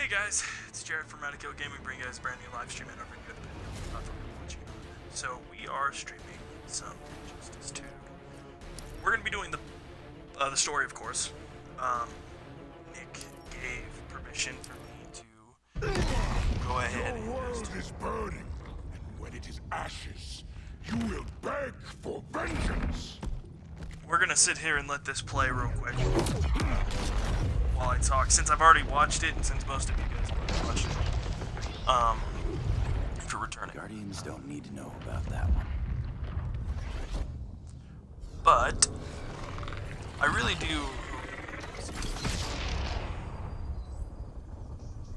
Hey guys, it's Jarrett from Radical Gaming, bringing you guys a brand new live stream and over here. So we are streaming some Injustice 2. We're going to be doing the story, of course. Nick gave permission for me to go ahead and the world is burning, and when it is ashes, you will beg for vengeance. We're going to sit here and let this play real quick while I talk, since I've already watched it and since most of you guys have already watched it. For returning. Guardians don't need to know about that one. But I really do.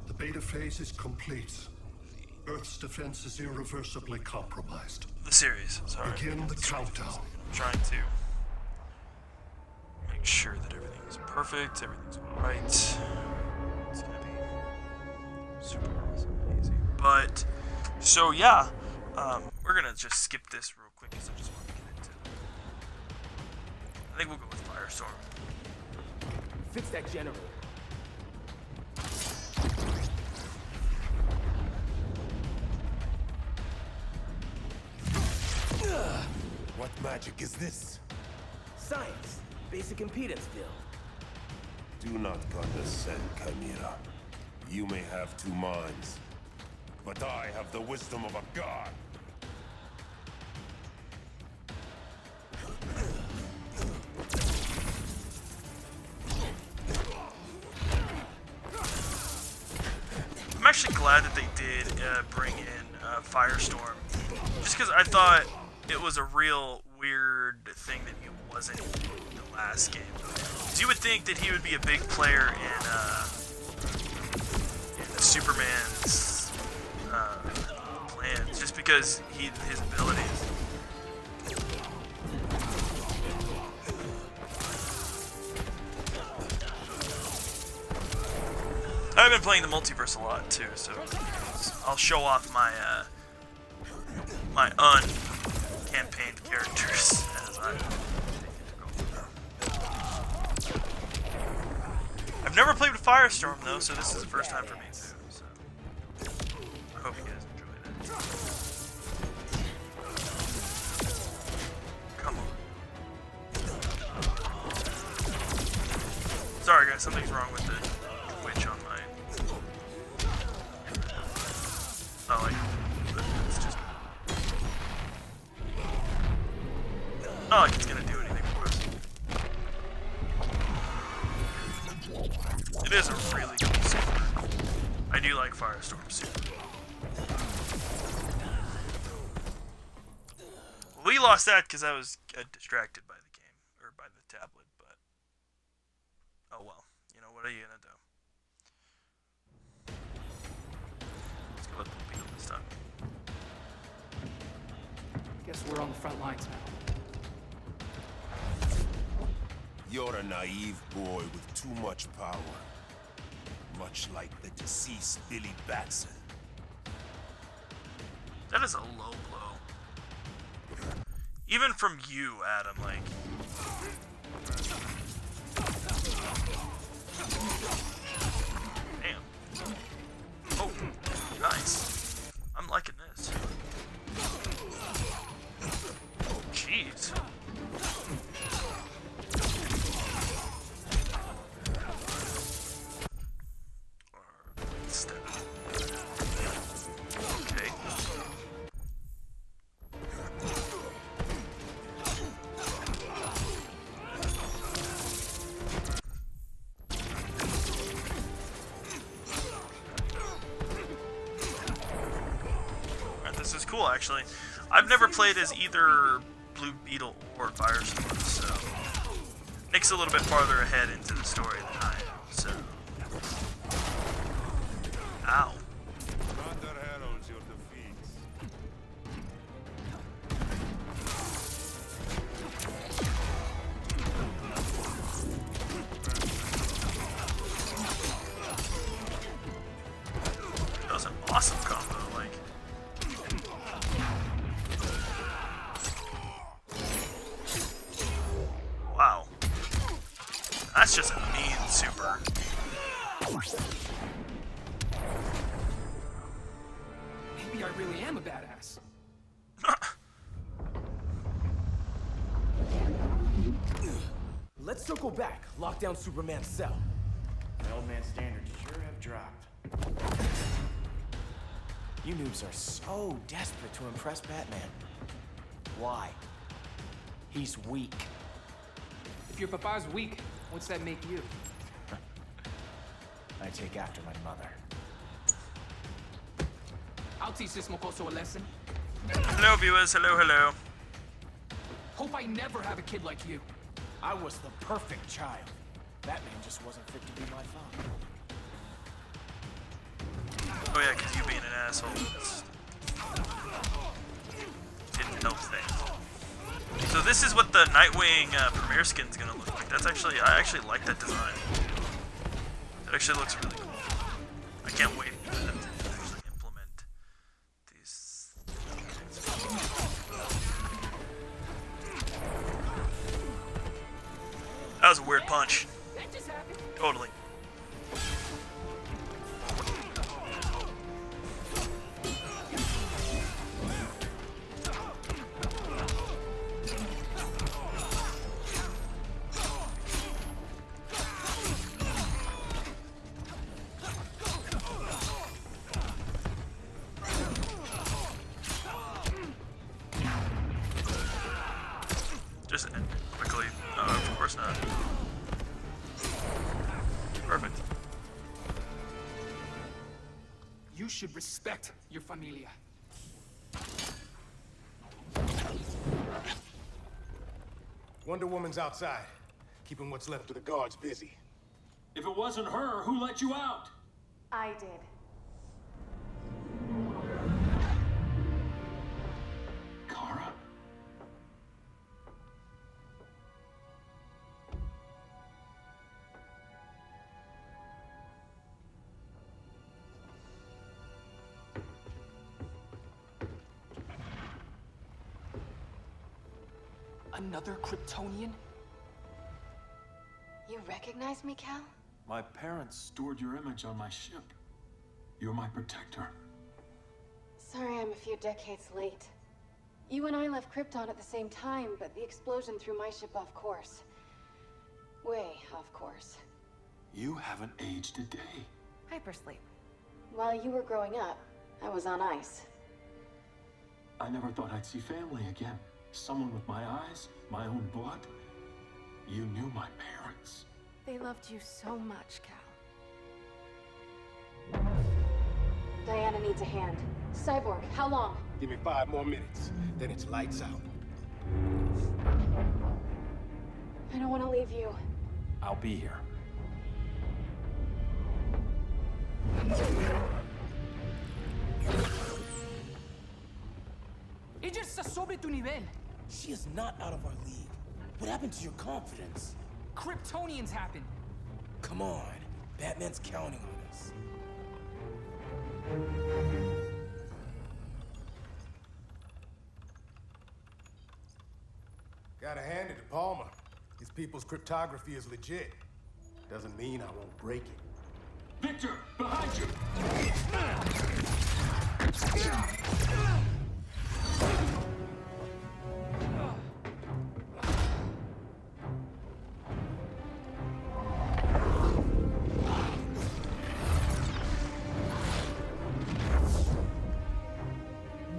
The beta phase is complete. Earth's defense is irreversibly compromised. The series, sorry. Begin the countdown. I'm trying to make sure that everything's perfect, everything's alright. It's gonna be super awesome, easy. But, so yeah, we're gonna just skip this real quick because I just want to get into it. I think we'll go with Firestorm. Fix that generator. What magic is this? Science. Basic impedance field. Do not condescend, Chimera. You may have two minds, but I have the wisdom of a god. I'm actually glad that they did bring in Firestorm, just because I thought it was a real weird thing that he wasn't in the last game. So you would think that he would be a big player in the Superman's plans, just because his abilities. I've been playing the multiverse a lot too, so I'll show off my my uncampaigned characters as I've never played with Firestorm though, so this is the first time for me too. So I hope you guys enjoy that. Come on. Sorry guys, something's wrong with the Twitch on my. Not like, it's just. Not like it's gonna do anything for us. It is a really cool super. I do like Firestorm super. We lost that because I was distracted by the game, or by the tablet, but. Oh well. You know, what are you gonna do? Let's go with the beetle this time. Guess we're on the front lines now. You're a naive boy with too much power. Much like the deceased Billy Batson. That is a low blow. Even from you, Adam, like. Damn. Oh, nice. I'm liking this. Jeez. Okay. Alright, this is cool actually. I've never played as either Blue Beetle or Firestorm, so Nick's a little bit farther ahead into the story than I am, so. Ow. Commander heralds your defeats. That was an awesome combo, like. Wow. That's just a mean super. am a badass. Let's circle back, lock down Superman's cell. The old man's standards sure have dropped. You noobs are so desperate to impress Batman. Why? He's weak. If your papa's weak, what's that make you? I take after my mother. I'll teach this mocoso a lesson. Hello, viewers. Hello, hello. Hope I never have a kid like you. I was the perfect child. Batman just wasn't fit to be my father. Oh yeah, because you being an asshole didn't help things. So this is what the Nightwing premiere skin's gonna look like. That's actually, I actually like that design. It actually looks really cool. I can't wait for them to actually implement these things. That was a weird punch. That just happened. Totally. Just end quickly. Of course not. Perfect. You should respect your familia. Wonder Woman's outside, keeping what's left of the guards busy. If it wasn't her, who let you out? I did. Kara? Another Kryptonian? You recognize me, Cal? My parents stored your image on my ship. You're my protector. Sorry I'm a few decades late. You and I left Krypton at the same time, but the explosion threw my ship off course. Way off course. You haven't aged a day. Hypersleep. While you were growing up, I was on ice. I never thought I'd see family again. Someone with my eyes, my own blood. You knew my parents. They loved you so much, Cal. Diana needs a hand. Cyborg, how long? Give me 5 more minutes, then it's lights out. I don't want to leave you. I'll be here. Ella está sobre tu nivel. She is not out of our league. What happened to your confidence? Kryptonians happen. Come on. Batman's counting on us. Gotta hand it to Palmer. His people's cryptography is legit. Doesn't mean I won't break it. Victor, behind you!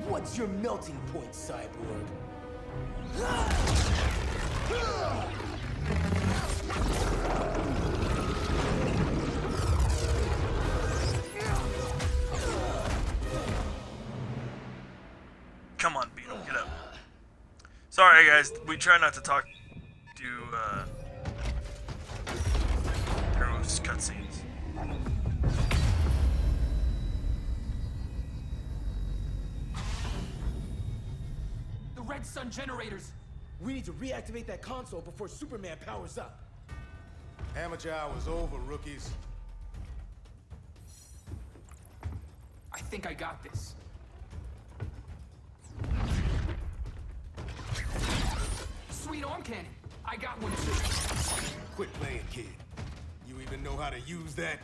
What's your melting point, Cyborg? Come on, Beetle, get up. Sorry, guys. We try not to talk through cutscenes. The Red Sun generators. We need to reactivate that console before Superman powers up. Amateur hour's over, rookies. I think I got this. Sweet arm cannon. I got one too. Quit playing, kid. You even know how to use that?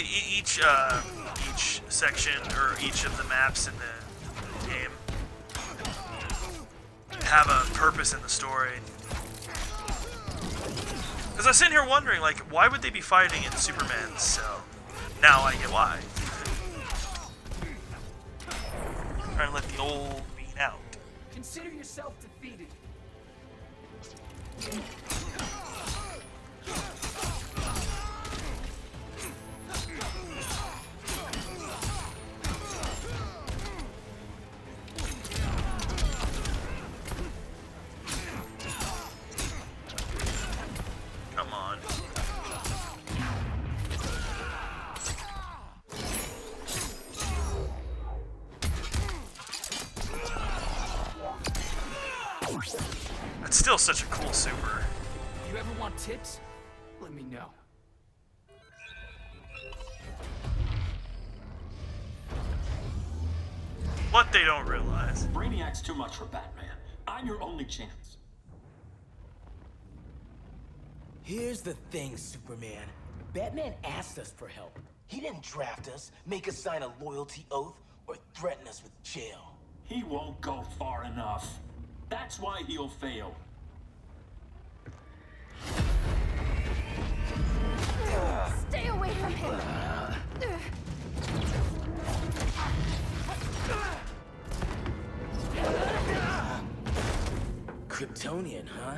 basically each section or each of the maps in the game have a purpose in the story. Because I was sitting here wondering, like, why would they be fighting in Superman's cell? Now I get why. Trying to let the old bean out. Consider yourself defeated. Come on. That's still such a cool super. You ever want tips? Let me know. What they don't realize. Brainiac's too much for Batman. I'm your only chance. Here's the thing, Superman. Batman asked us for help. He didn't draft us, make us sign a loyalty oath, or threaten us with jail. He won't go far enough. That's why he'll fail. Stay away from him! Kryptonian, huh?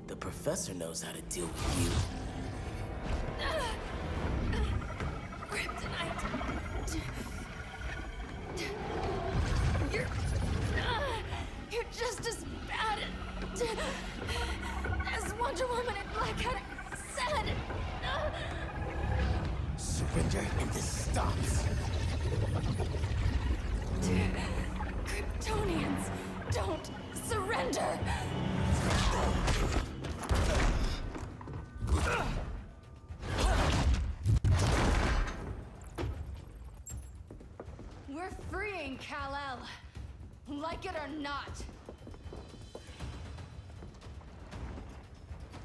The professor knows how to deal with you. Kryptonite! You're just as bad as Wonder Woman and Black Cat said! Surrender and this stops. Kryptonians don't surrender! We're freeing Kal-El, like it or not.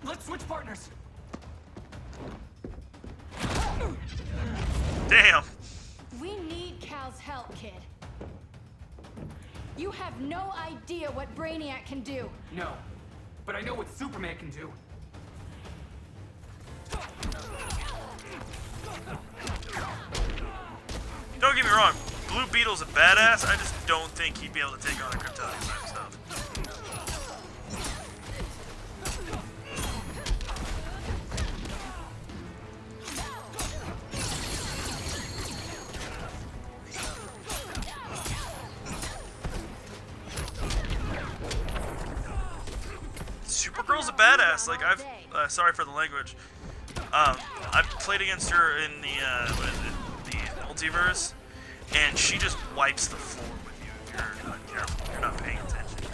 Let's switch partners. Damn. We need Cal's help, kid. You have no idea what Brainiac can do. No, but I know what Superman can do. Don't get me wrong, Blue Beetle's a badass. I just don't think he'd be able to take on a Kryptonian by himself. Supergirl's a badass. Like I've, sorry for the language. I've played against her in the multiverse, and she just wipes the floor with you if you're not careful. You're not paying attention.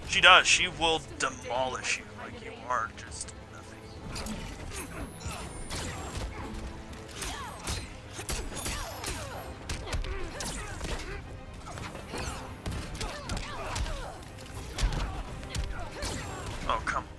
She does. She will demolish you like you are just nothing. Oh, come on.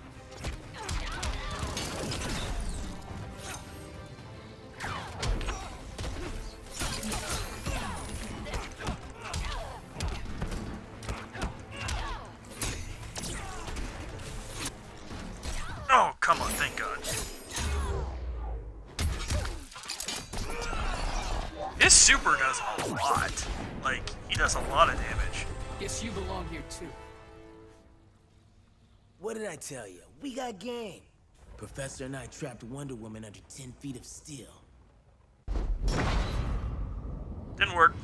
Oh, come on, thank God. His super does a lot. Like, he does a lot of damage. Guess you belong here too. What did I tell you? We got game. Professor and I trapped Wonder Woman under 10 feet of steel. Didn't work.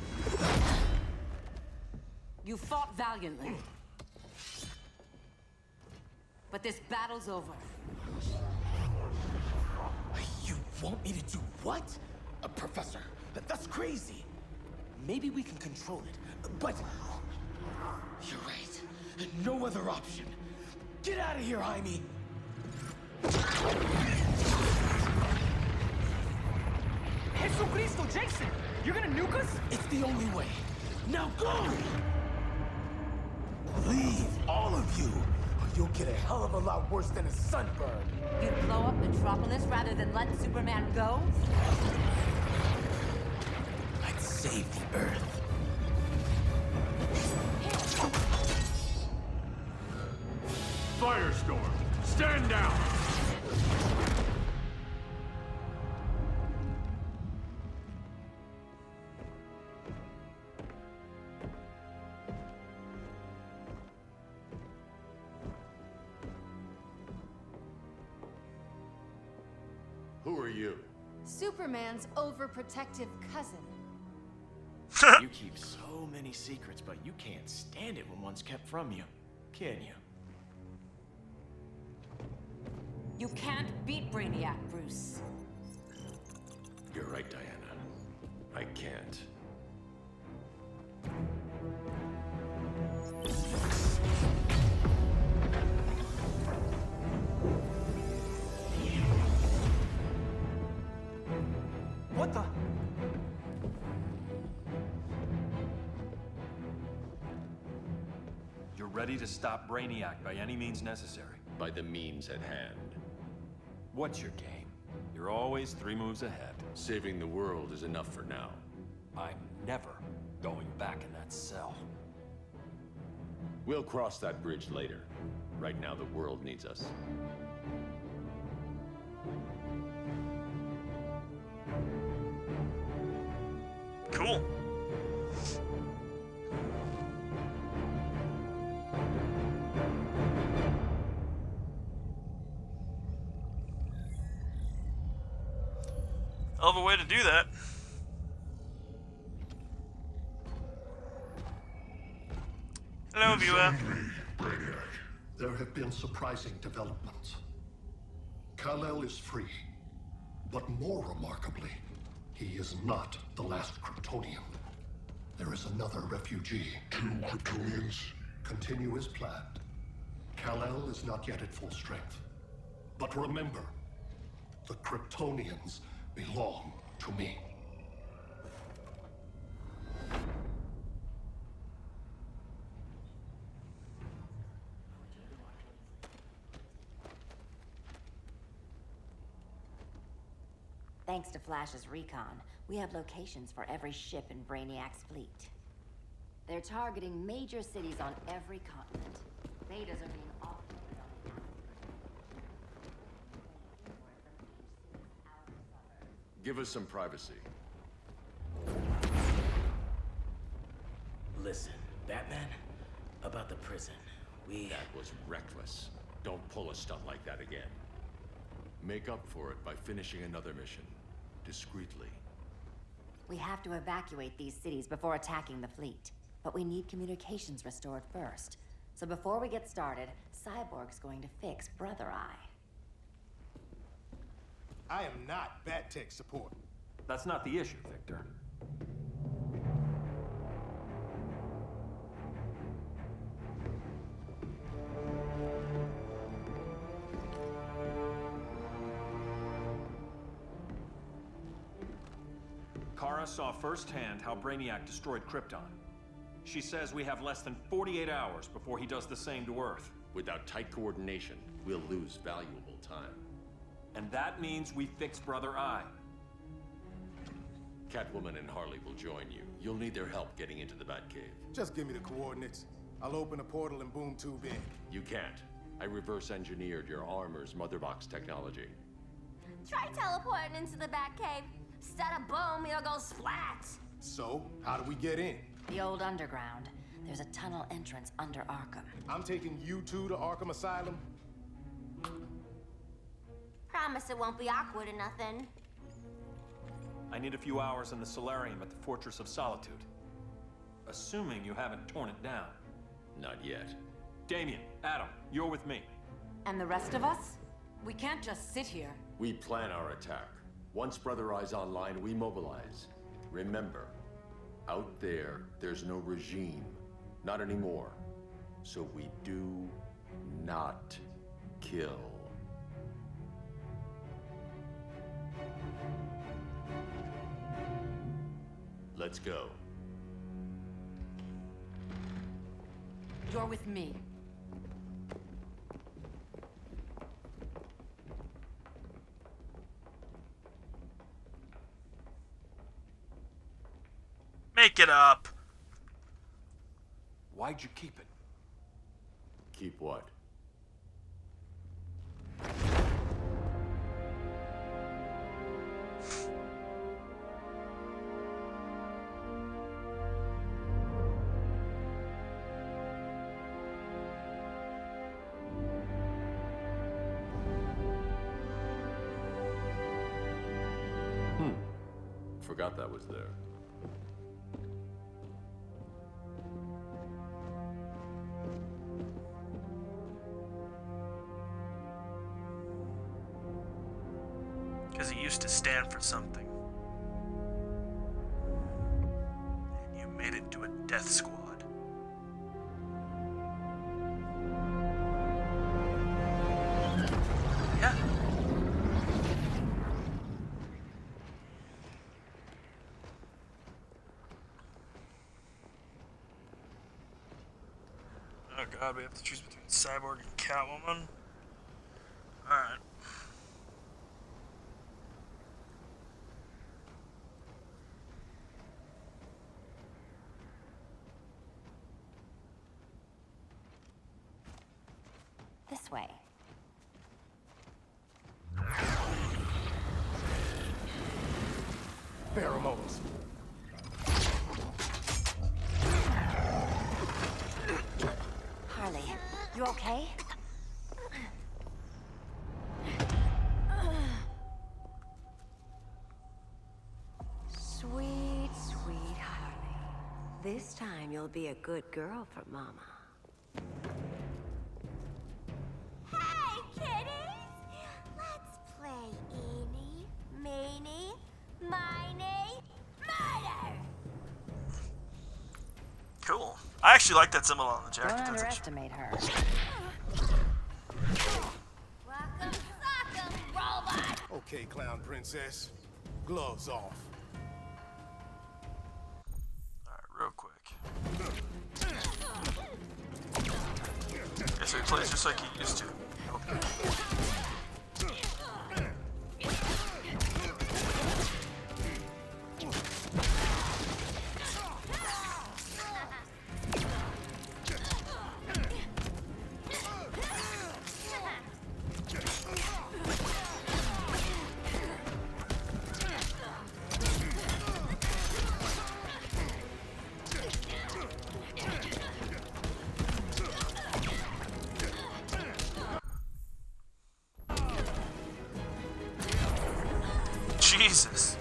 You fought valiantly. But this battle's over. You want me to do what? Professor, that's crazy. Maybe we can control it, but... You're right. No other option. Get out of here, Jaime! Jesucristo, Jason! You're gonna nuke us? It's the only way. Now go! Leave, all of you, or you'll get a hell of a lot worse than a sunburn. You'd blow up Metropolis rather than let Superman go? save the Earth. Firestorm, stand down! Who are you? Superman's overprotective cousin. You keep so many secrets, but you can't stand it when one's kept from you, can you? You can't beat Brainiac, Bruce. You're right, Diana. I can't. What the? You're ready to stop Brainiac by any means necessary. By the means at hand. What's your game? You're always 3 moves ahead. Saving the world is enough for now. I'm never going back in that cell. We'll cross that bridge later. Right now, the world needs us. Cool. Hell of a way to do that. Hello, viewer. Brainiac. There have been surprising developments. Kal-El is free, but more remarkably, he is not the last Kryptonian. There is another refugee. 2 Kryptonians? Continue as planned. Kal-El is not yet at full strength. But remember, the Kryptonians belong to me. Thanks to Flash's recon, we have locations for every ship in Brainiac's fleet. They're targeting major cities on every continent. Betas are being offloaded on the Give us some privacy. Listen, Batman, about the prison, That was reckless. Don't pull a stunt like that again. Make up for it by finishing another mission. Discreetly. We have to evacuate these cities before attacking the fleet. But we need communications restored first. So before we get started, Cyborg's going to fix Brother Eye. I am not Bat Tech support. That's not the issue, Victor. Kara saw firsthand how Brainiac destroyed Krypton. She says we have less than 48 hours before he does the same to Earth. Without tight coordination, we'll lose valuable time. And that means we fix Brother Eye. Catwoman and Harley will join you. You'll need their help getting into the Batcave. Just give me the coordinates. I'll open a portal and boom tube in. You can't. I reverse engineered your armor's motherbox technology. Try teleporting into the Batcave. Instead of boom, you'll go splat. So, how do we get in? The old underground. There's a tunnel entrance under Arkham. I'm taking you two to Arkham Asylum. Promise it won't be awkward or nothing. I need a few hours in the solarium at the Fortress of Solitude. Assuming you haven't torn it down. Not yet. Damien, Adam, you're with me. And the rest of us? We can't just sit here. We plan our attack. Once Brother Eye's online, we mobilize. Remember, out there's no regime. Not anymore. So we do not kill. Let's go. You're with me. Make it up. Why'd you keep it? Keep what? Forgot that was there. Because he used to stand for something. And you made it to a death squad. Yeah. Oh god, we have to choose between Cyborg and Catwoman? Alright. This way. Pheromones. Harley, you okay? Sweet, sweet Harley. This time you'll be a good girl for Mama. Hey, kitties! Let's play eeny, meeny, miny, murder! Cool. I actually like that symbol on the jacket. Don't That's actually... underestimate her. Welcome, sock'em, robot! Okay, clown princess. Gloves off. Alright, real quick. Okay, so he plays just like he used to. Okay. Jesus.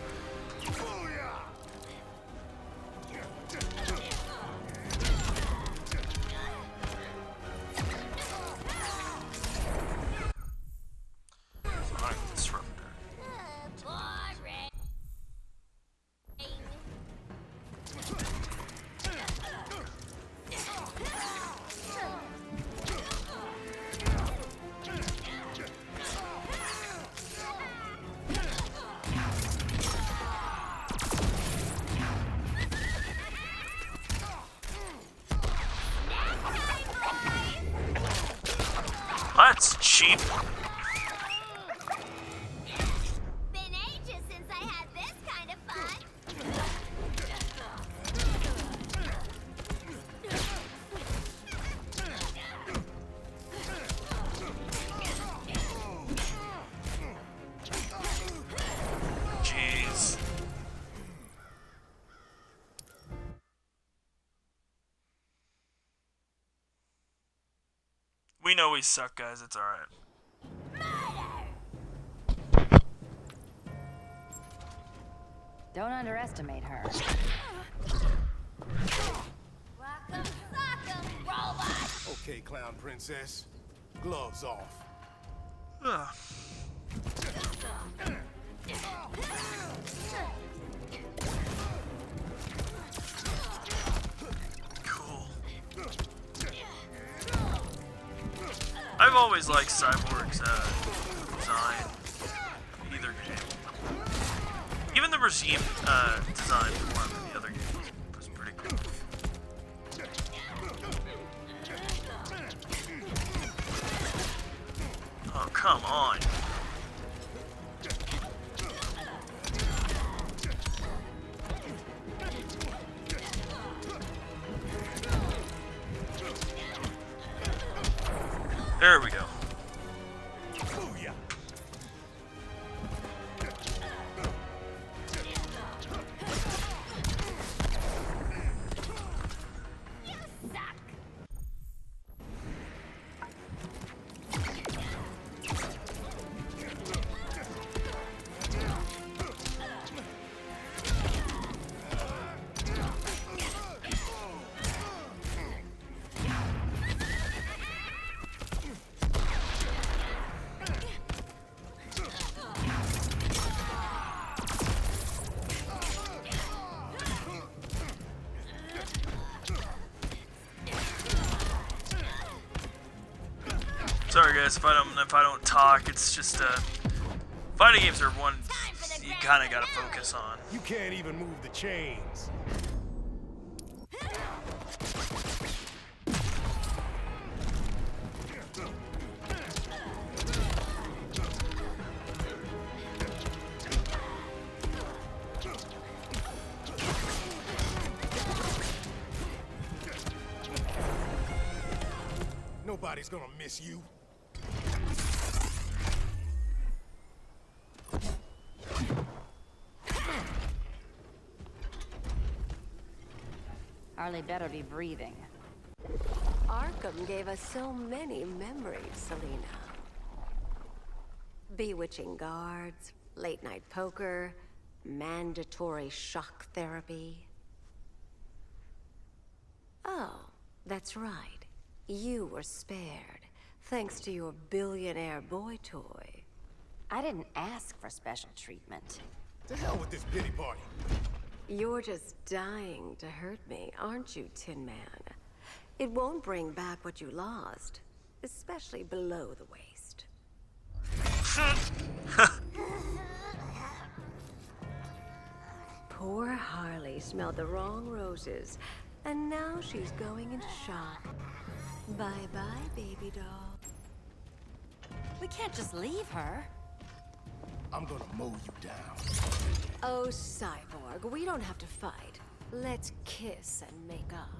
Sonic Disruptor. Boring. That's cheap. Been ages since I had this kind of fun. Jeez. We know we suck, guys. It's alright. Don't underestimate her. Welcome, sock'em, robot! Okay, clown princess. Gloves off. Ugh. Cool. I've always liked Cyborg's design. Either game. Even the regime design for one of the other games was pretty cool. Oh, come on. There we go. Sorry guys, if I don't talk, it's just fighting games are one you kind of gotta focus on. You can't even move the chains. Nobody's gonna miss you. Harley better be breathing. Arkham gave us so many memories, Selena. Bewitching guards, late-night poker, mandatory shock therapy. Oh, that's right. You were spared, thanks to your billionaire boy toy. I didn't ask for special treatment. To hell with this pity party. You're just dying to hurt me, aren't you, Tin Man? It won't bring back what you lost, especially below the waist. Poor Harley smelled the wrong roses, and now she's going into shock. Bye-bye, baby doll. We can't just leave her. I'm gonna mow you down. Oh, Cyborg, we don't have to fight. Let's kiss and make up.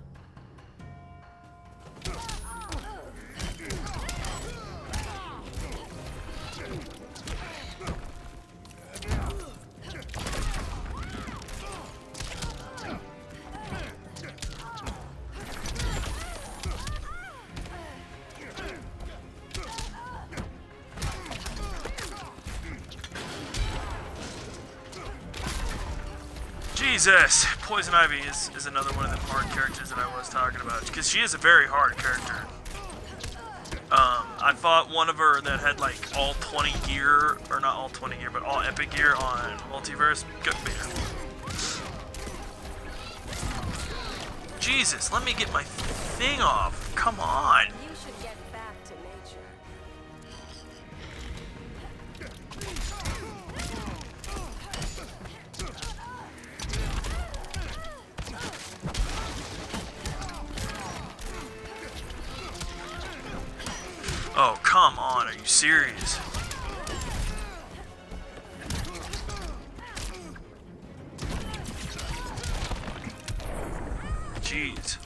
Jesus! Poison Ivy is another one of the hard characters that I was talking about, because she is a very hard character. I fought one of her that had like all 20 gear, or not all 20 gear, but all epic gear on Multiverse. Good man. Jesus, let me get my thing off. Come on. You should get back to nature. Oh, come on. Are you serious? Jeez.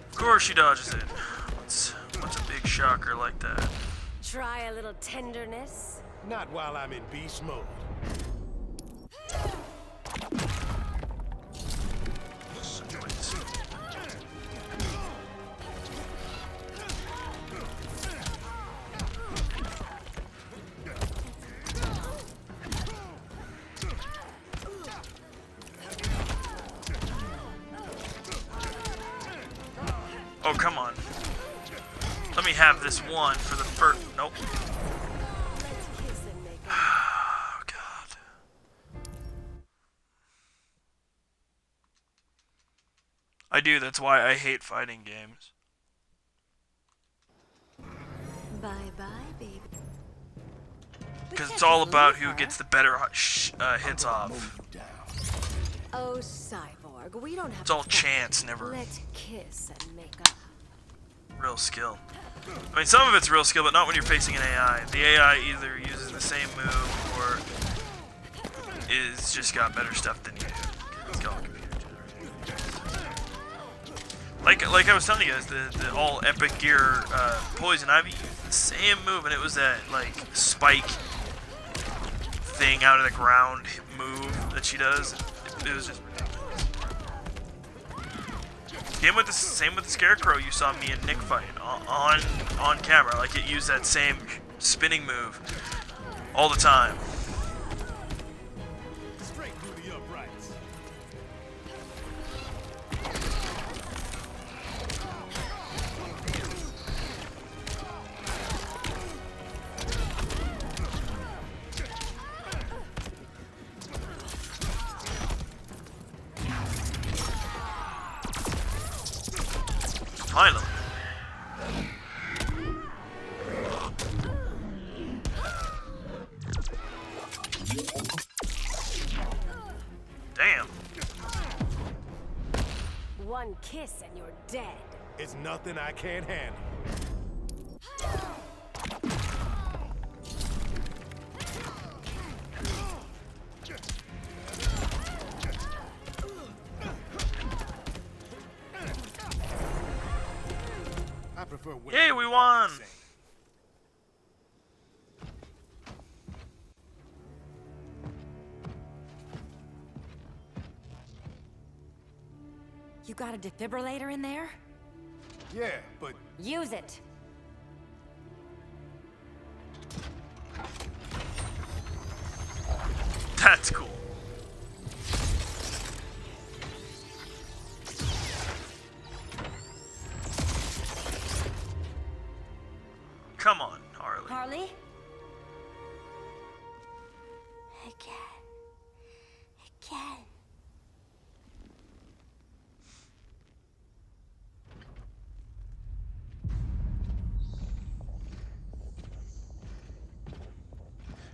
Of course she dodges it. What's a big shocker like that? Try a little tenderness? Not while I'm in beast mode. Oh, come on. Let me have this one for the first. Nope. Oh, God. I do, that's why I hate fighting games. Bye-bye, baby. Because it's all about who gets the better hits off. You down. Oh, Cyborg, we don't have It's all to chance, never Let's kiss and make up. real skill. I mean, some of it's real skill, but not when you're facing an AI. The AI either uses the same move or is just got better stuff than you do. It's all computer generated. Like I was telling you guys, the all epic gear Poison Ivy used the same move, and it was that like spike thing out of the ground move that she does. It was just ridiculous. Same with the Scarecrow you saw me and Nick fight on camera. Like it used that same spinning move all the time. Straight through the uprights. Finally. Damn. One kiss and you're dead. It's nothing I can't handle. I prefer Yay, we won! You got a defibrillator in there? Yeah, but... Use it! That's cool. Come on, Harley. Harley? Again.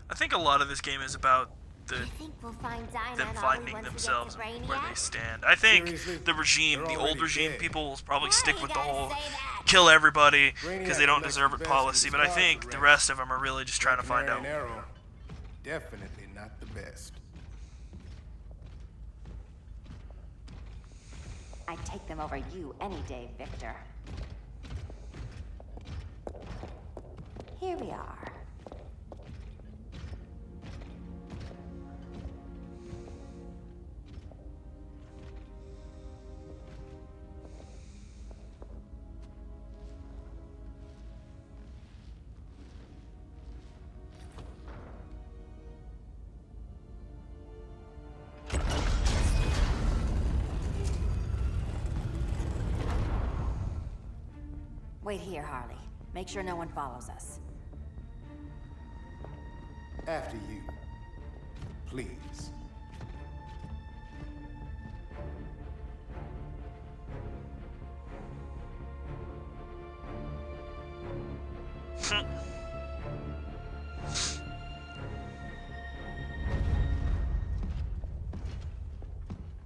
I think a lot of this game is about Do you think we'll find them Dyna and Ollie finding once we get themselves to and where they Brainiac? stand. I think Seriously? the regime, They're the old already regime dead. people will probably stick with the gotta whole say that? kill everybody because they Brainiac don't collects deserve the it best policy, in but I Star think the Trek. rest of them are really just trying to find Canary out. and Arrow, definitely not the best. I'd take them over you any day, Victor. Here we are. Wait here, Harley. Make sure no one follows us. After you. Please.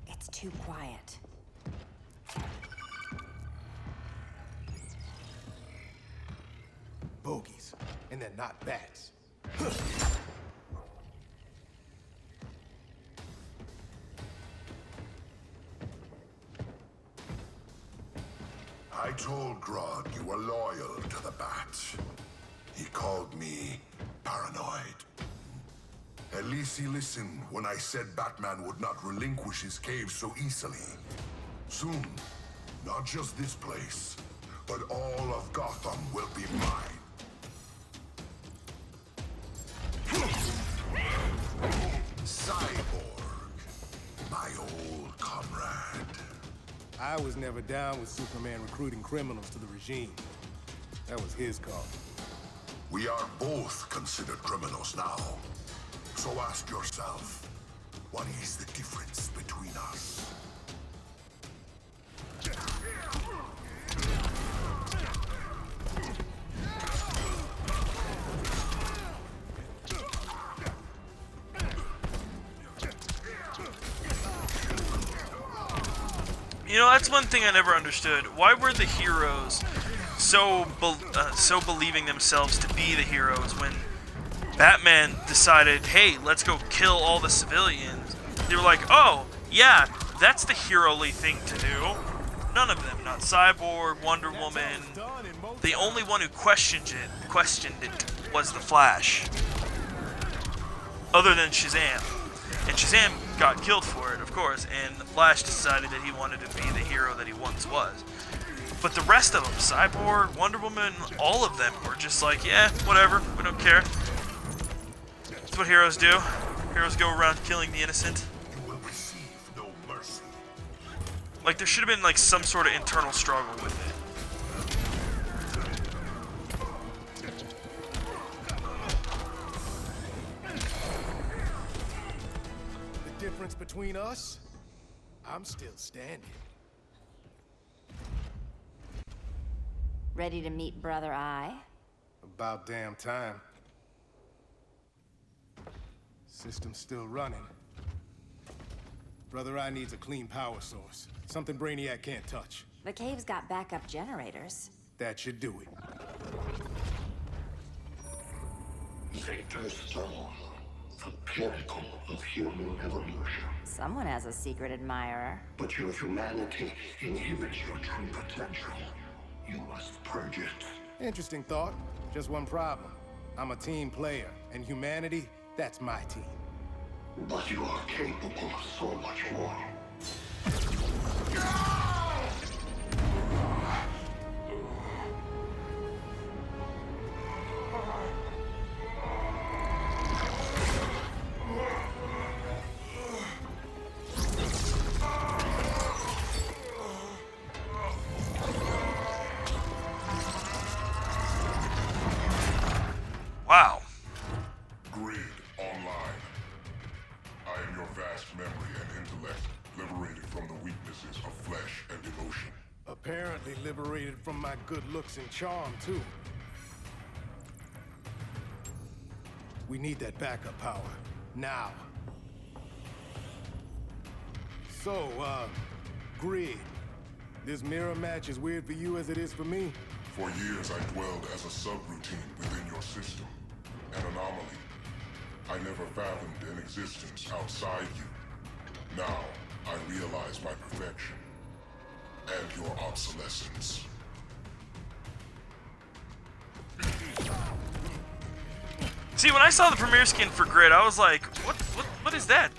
It's too quiet. Bogies. And they're not bats. I told Grodd you were loyal to the Bats. He called me paranoid. At least he listened when I said Batman would not relinquish his cave so easily. Soon, not just this place, but all of Gotham will be mine. Cyborg, my old comrade. I was never down with Superman recruiting criminals to the regime. That was his call. We are both considered criminals now. So ask yourself, what is the difference between us? You know, that's one thing I never understood. Why were the heroes so believing themselves to be the heroes when Batman decided, hey, let's go kill all the civilians? They were like, oh, yeah, that's the hero-ly thing to do. None of them, not Cyborg, Wonder Woman. The only one who questioned it was the Flash. Other than Shazam. And Shazam got killed for it, of course, and the Flash decided that he wanted to be the hero that he once was. But the rest of them, Cyborg, Wonder Woman, all of them were just like, yeah, whatever, we don't care. That's what heroes do. Heroes go around killing the innocent. You will receive no mercy. Like, there should have been, like, some sort of internal struggle with it. The difference between us? I'm still standing. Ready to meet Brother Eye? About damn time. System's still running. Brother Eye needs a clean power source. Something Brainiac can't touch. The cave's got backup generators. That should do it. Victor's Stone, the pinnacle of human evolution. Someone has a secret admirer. But your humanity inhibits your true potential. You must purge it. Interesting thought. Just one problem. I'm a team player, and humanity, that's my team. But you are capable of so much more. Wow. Grid online. I am your vast memory and intellect, liberated from the weaknesses of flesh and emotion. Apparently liberated from my good looks and charm, too. We need that backup power. Now. So, Grid. This mirror match is weird for you as it is for me? For years I dwelled as a subroutine within your system. An anomaly. I never fathomed an existence outside you. Now, I realize my perfection. And your obsolescence. See, when I saw the premiere skin for Grid, I was like, what is that?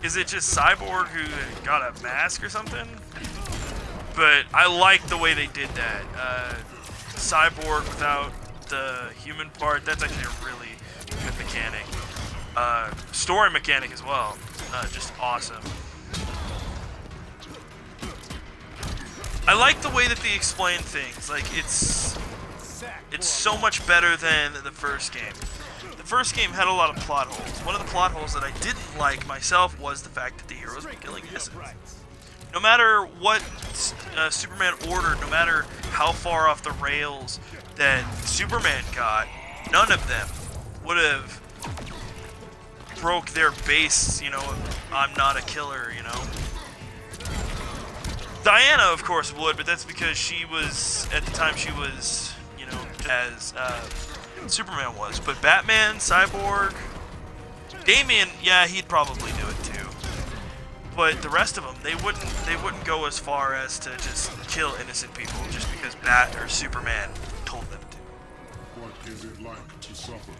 Is it just Cyborg who got a mask or something? But I like the way they did that. Cyborg without the human part, that's actually a really good mechanic. Story mechanic as well. Just awesome. I like the way that they explain things. Like, it's so much better than the first game. The first game had a lot of plot holes. One of the plot holes that I didn't like myself was the fact that the heroes were killing innocents. No matter what Superman ordered, no matter how far off the rails that Superman got, none of them would have broke their base, you know, I'm not a killer, you know. Diana, of course, would, but that's because she was, at the time, she was, you know, as Superman was. But Batman, Cyborg, Damian, yeah, he'd probably do it too. But the rest of them, they wouldn't go as far as to just kill innocent people just because Bat or Superman told them to. What is it like to suffer?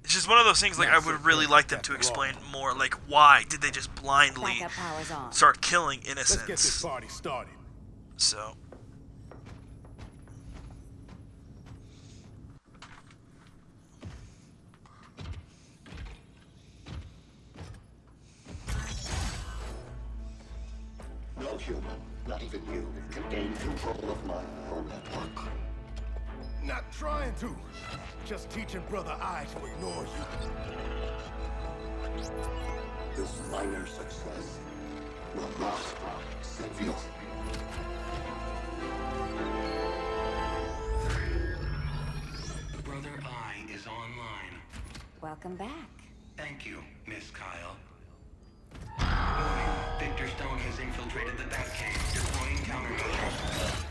It's just one of those things, like, I would really like them to explain more, like, why did they just blindly start killing innocents? Let's get this party started. So. No human, not even you, can gain control of my neural network. Not trying to. Just teaching Brother Eye to ignore you. This minor success will not save you. Welcome back. Thank you, Miss Kyle. Warning, Victor Stone has infiltrated the Batcave, deploying countermeasures.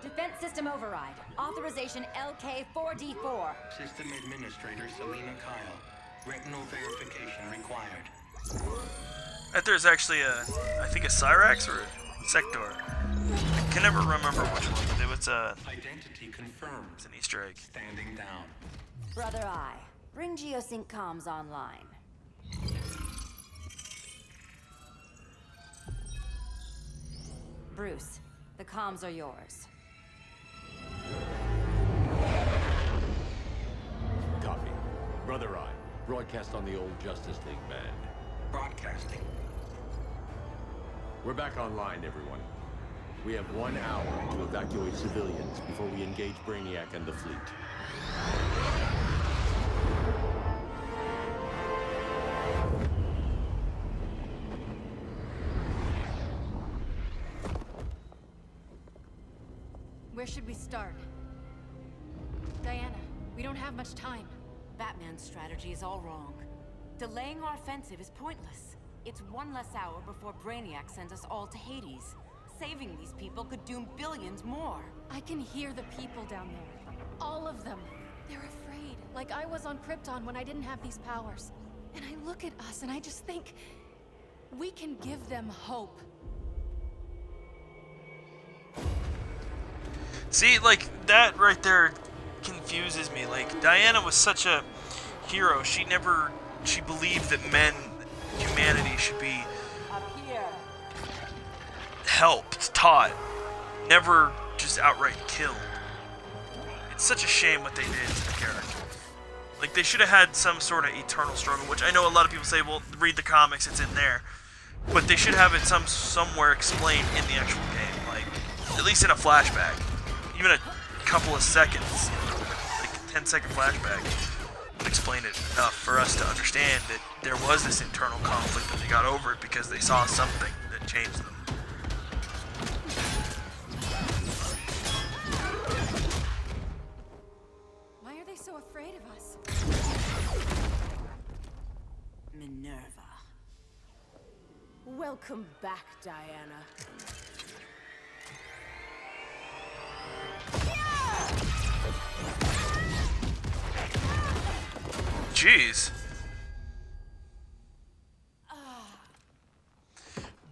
Defense system override. Authorization LK4D4. System Administrator Selena Kyle. Retinal verification required. Right there's actually I think a Cyrax or a Sector. I can never remember which one, but it was Identity confirmed. It's an Easter egg. Standing down. Brother Eye, bring Geosync comms online. Bruce, the comms are yours. Copy. Brother Eye, broadcast on the old Justice League band. Broadcasting. We're back online, everyone. We have 1 hour to evacuate civilians before we engage Brainiac and the fleet. Where should we start? Diana, we don't have much time. Batman's strategy is all wrong. Delaying our offensive is pointless. It's one less hour before Brainiac sends us all to Hades. Saving these people could doom billions more. I can hear the people down there. All of them. They're afraid, like I was on Krypton when I didn't have these powers. And I look at us and I just think, we can give them hope. See, like, that right there confuses me. Like, Diana was such a hero. She believed that humanity should be helped, taught, never just outright killed. It's such a shame what they did to the character. Like, they should have had some sort of eternal struggle, which I know a lot of people say, well, read the comics, it's in there. But they should have it somewhere explained in the actual game, like, at least in a flashback. Even a couple of seconds, like a 10-second flashback, would explain it enough for us to understand that there was this internal conflict and they got over it because they saw something that changed them. Why are they so afraid of us? Minerva. Welcome back, Diana. Jeez.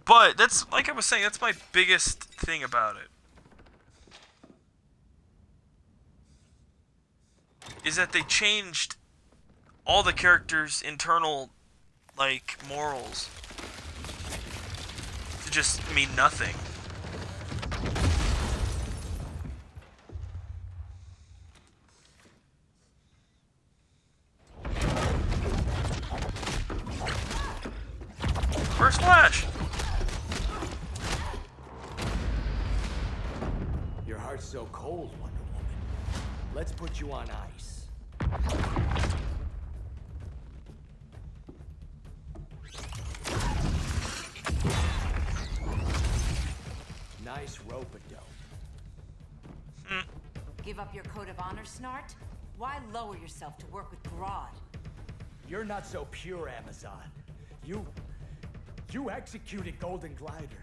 But that's, like I was saying, that's my biggest thing about it. Is that they changed all the characters' internal, like, morals to just mean nothing. First Flash! Your heart's so cold, Wonder Woman. Let's put you on ice. Nice rope-a-dope. Give up your code of honor, Snart? Why lower yourself to work with Grodd? You're not so pure, Amazon. You executed Golden Glider.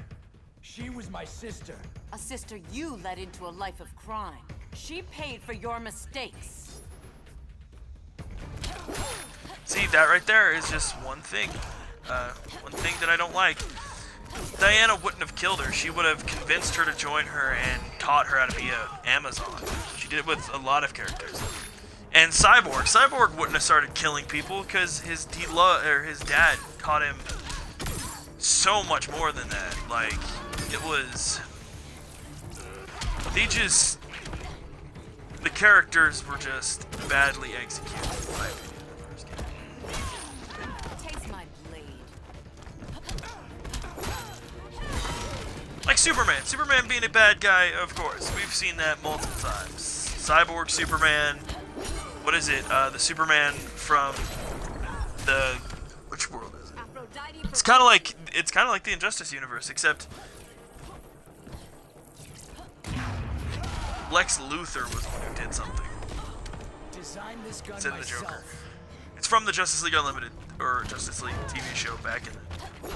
She was my sister. A sister you led into a life of crime. She paid for your mistakes. See, that right there is just one thing. One thing that I don't like. Diana wouldn't have killed her. She would have convinced her to join her and taught her how to be an Amazon. She did it with a lot of characters. And Cyborg. Cyborg wouldn't have started killing people because his dad taught him so much more than that. Like, it was... The characters were just badly executed, in my opinion, in the first game. Taste my blade. Like Superman. Superman being a bad guy, of course. We've seen that multiple times. Cyborg Superman. What is it? The Superman from the... Which world is it? It's kind of like the Injustice universe, except Lex Luthor was the one who did something. Designed this gun Instead of the myself. Joker. It's from the Justice League Unlimited or Justice League TV show back in the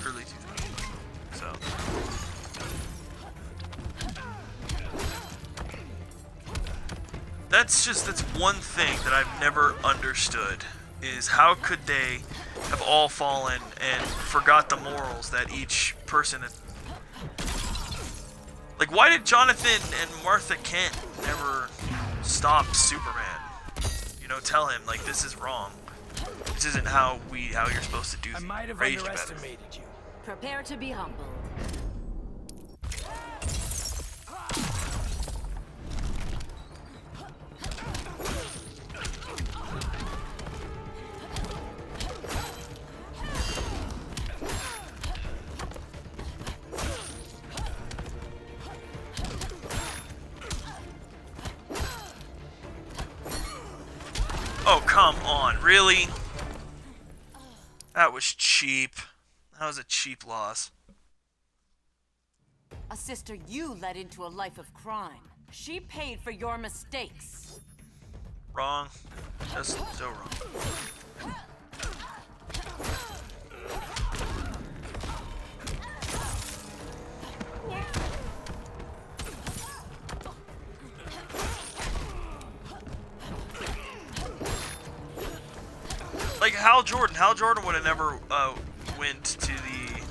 early 2000s. So. That's one thing that I've never understood, is how could they have all fallen and forgot the morals that each person had. Like, why did Jonathan and Martha Kent never stop Superman? You know, tell him, like, this is wrong. This isn't how you're supposed to do things. I might have Rage underestimated you. Prepare to be humbled. Oh, come on, really? That was cheap. That was a cheap loss. A sister you led into a life of crime. She paid for your mistakes. Wrong. Just so wrong. Like Hal Jordan would have never went to the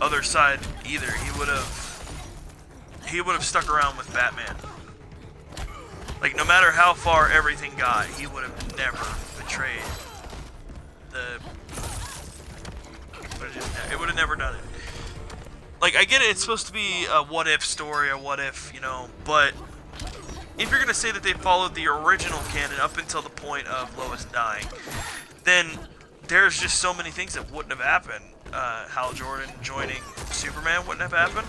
other side either. He would have stuck around with Batman. Like, no matter how far everything got, he would have never betrayed it would have never done it. Like, I get it, it's supposed to be a what if story, or what if, you know, but if you're gonna say that they followed the original canon up until the point of Lois dying, then there's just so many things that wouldn't have happened. Hal Jordan joining Superman wouldn't have happened.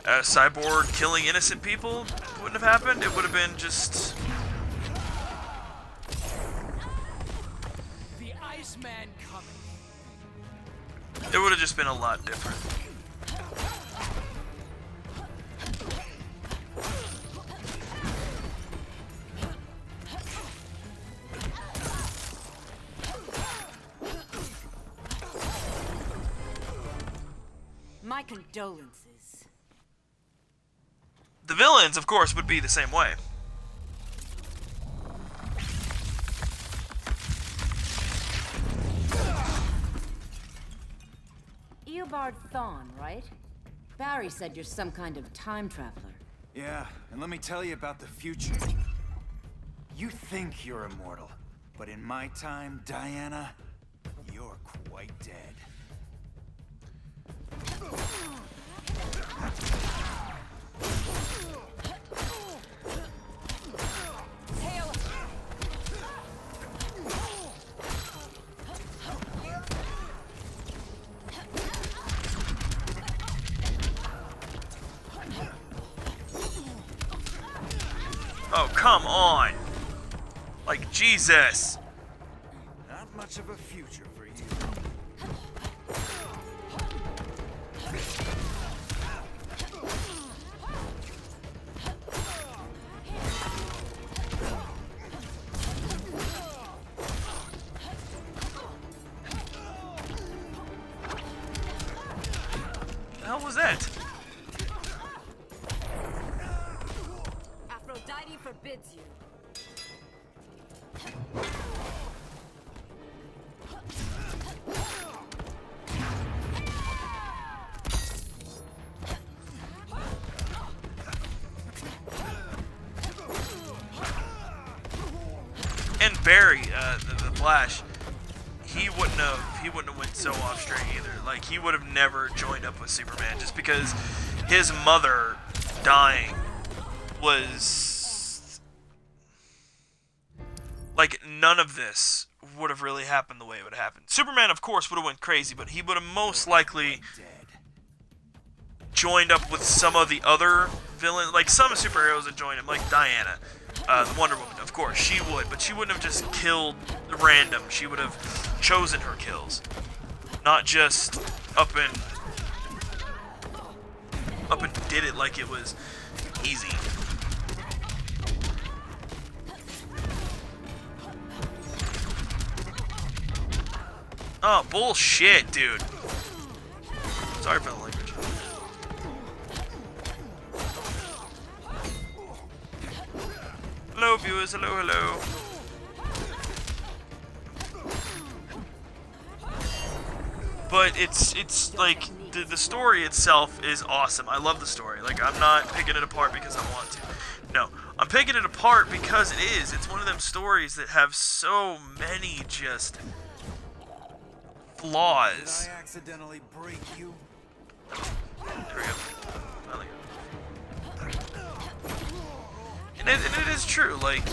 Cyborg killing innocent people wouldn't have happened. It would have been just... The Iceman coming. It would have just been a lot different. My condolences. The villains, of course, would be the same way. Eobard Thawne, right? Barry said you're some kind of time traveler. Yeah, and let me tell you about the future. You think you're immortal, but in my time, Diana, you're quite dead. Oh, come on! Like, Jesus! Not much of a future for you. The hell was that? Aphrodite forbids you. And Barry, the Flash, he wouldn't have went so off straight either. Like, he would have never joined up with Superman just because his mother dying was like, none of this would have really happened the way it would happen. Superman, of course, would have went crazy, but he would have most likely joined up with some of the other villains. Like, some superheroes would join him, like Diana, the Wonder Woman. Of course, she would, but she wouldn't have just killed random. She would have chosen her kills, not just up and did it like it was easy. Oh, bullshit, dude. Sorry for the language. Hello, viewers. Hello, hello. But it's like the story itself is awesome. I love the story. Like, I'm not picking it apart because I want to. No, I'm picking it apart because it is. It's one of them stories that have so many just flaws. Did I accidentally break you? There we go. Finally. And it is true. Like,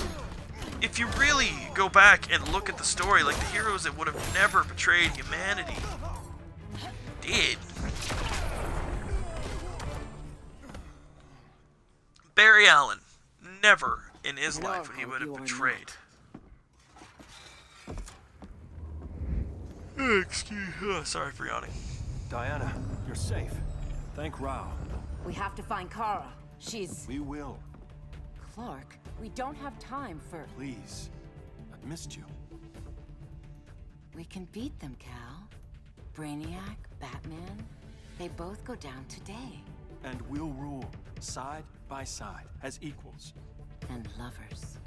if you really go back and look at the story, like the heroes that would have never betrayed humanity did. Barry Allen, never in his life would he would have betrayed. Sorry for yawning. Diana, you're safe. Thank Rao. We have to find Kara. She's... We will. Clark, we don't have time for... Please. I've missed you. We can beat them, Cal. Brainiac, Batman, they both go down today. And we'll rule, side by side, as equals. And lovers.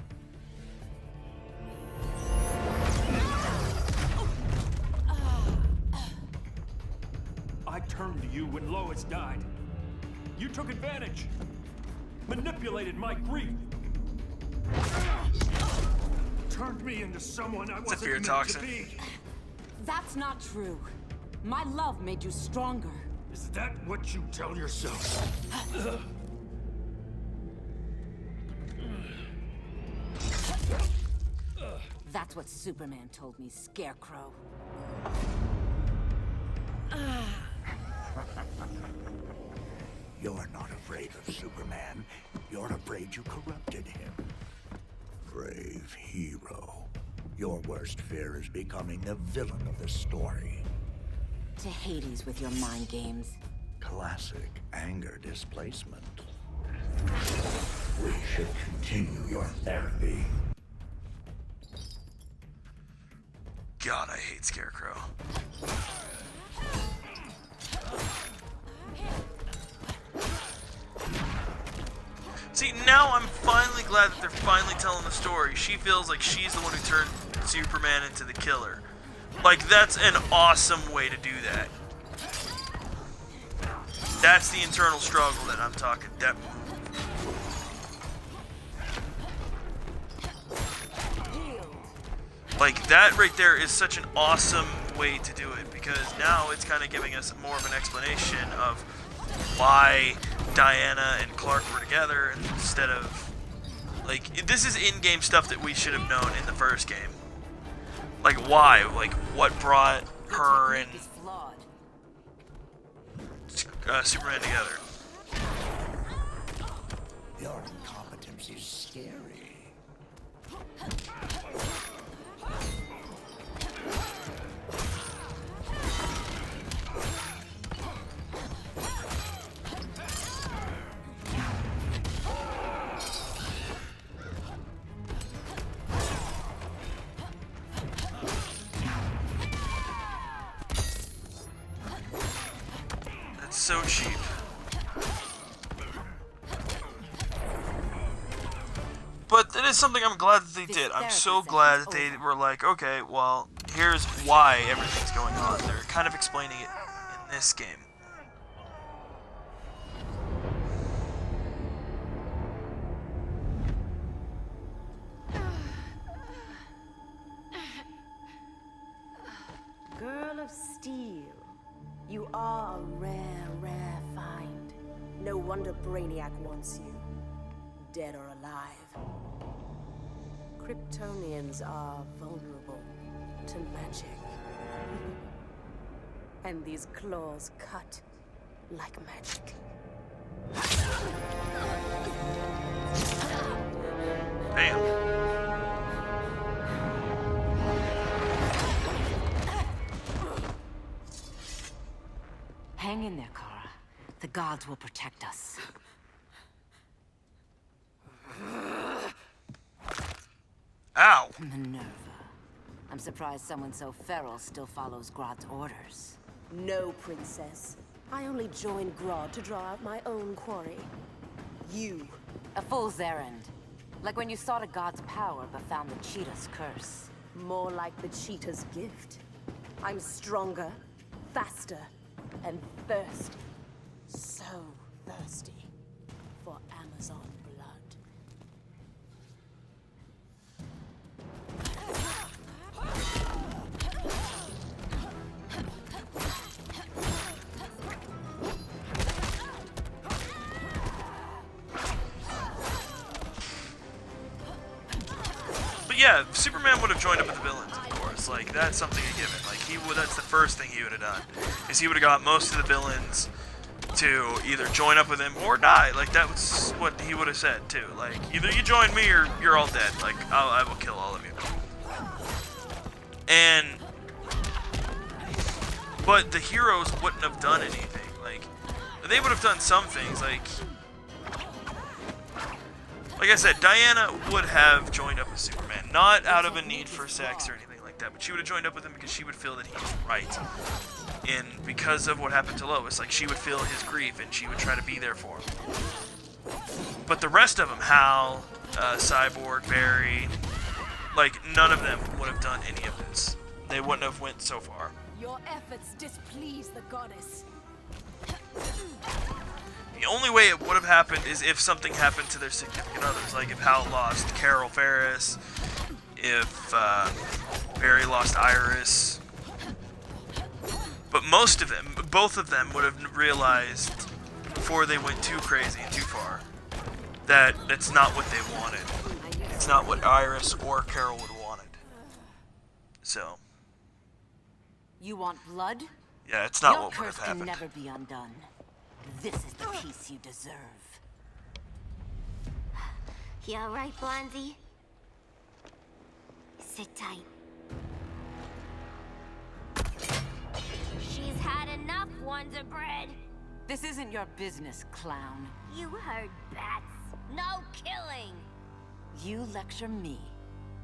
I turned to you when Lois died. You took advantage. Manipulated my grief. Turned me into someone I wasn't meant to be. That's not true. My love made you stronger. Is that what you tell yourself? That's what Superman told me, Scarecrow. You're not afraid of Superman. You're afraid you corrupted him. Brave hero. Your worst fear is becoming the villain of the story. To Hades with your mind games. Classic anger displacement. We should continue your therapy. God, I hate Scarecrow. See, now I'm finally glad that they're finally telling the story. She feels like she's the one who turned Superman into the killer. Like, that's an awesome way to do that. That's the internal struggle that I'm talking depth. Like, that right there is such an awesome way to do it, because now it's kind of giving us more of an explanation of why Diana and Clark were together instead of, like, this is in-game stuff that we should have known in the first game. Like, why? Like, what brought her and Superman together? Your incompetence is scary. So cheap. But it is something I'm glad that they did. I'm so glad that they were like, okay, well, here's why everything's going on. They're kind of explaining it in this game. Girl of Steel. You are a rare, rare find. No wonder Brainiac wants you. Dead or alive. Kryptonians are vulnerable to magic. And these claws cut like magic. Bam. Hang in there, Kara. The gods will protect us. Ow! Minerva. I'm surprised someone so feral still follows Grodd's orders. No, princess. I only joined Grodd to draw out my own quarry. You. A fool's errand. Like when you sought a god's power but found the cheetah's curse. More like the cheetah's gift. I'm stronger, faster, and thirsty. So thirsty for Amazon blood. Yeah, Superman would have joined up with the villains, of course. Like, that's something a given. Like, that's the first thing he would have done. Is he would have got most of the villains to either join up with him or die. Like, that was what he would have said, too. Like, either you join me or you're all dead. Like, I will kill all of you. But the heroes wouldn't have done anything. Like, they would have done some things, like I said, Diana would have joined up with Superman, not out of a need for sex or anything like that, but she would have joined up with him because she would feel that he was right. And because of what happened to Lois, like, she would feel his grief and she would try to be there for him. But the rest of them, Hal, Cyborg, Barry, like, none of them would have done any of this. They wouldn't have went so far. Your efforts displease the goddess. The only way it would have happened is if something happened to their significant others, like if Hal lost Carol Ferris, if Barry lost Iris. But most of them, both of them would have realized before they went too crazy and too far that that's not what they wanted. It's not what Iris or Carol would have wanted. So. You want blood? Yeah, it's not Your what would have curse can happened. never be undone. This is the peace you deserve. You alright, Blondie? Sit tight. She's had enough, Wonder Bread. This isn't your business, clown. You heard bats. No killing. You lecture me.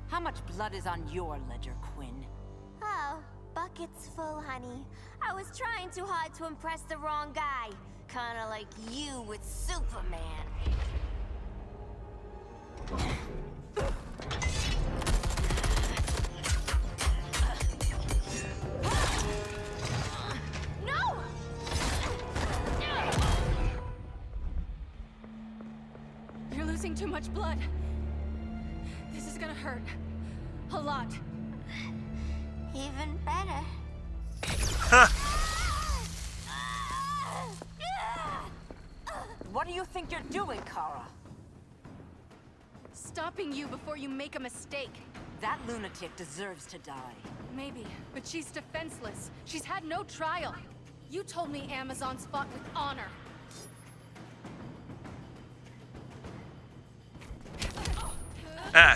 How much blood is on your ledger, Quinn? Oh, buckets full, honey. I was trying too hard to impress the wrong guy. Kinda like you with Superman. No! You're losing too much blood. This is gonna hurt. A lot. Even better. What do you think you're doing, Kara? Stopping you before you make a mistake. That lunatic deserves to die. Maybe, but she's defenseless. She's had no trial. You told me Amazons fought with honor.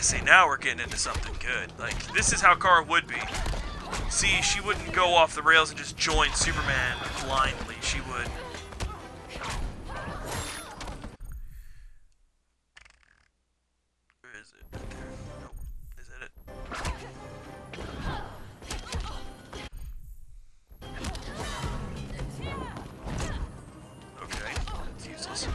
See, now we're getting into something good. Like, this is how Kara would be. See, she wouldn't go off the rails and just join Superman blindly. She would... Where is it? Right there. Nope. Is that it? Okay, that's useless.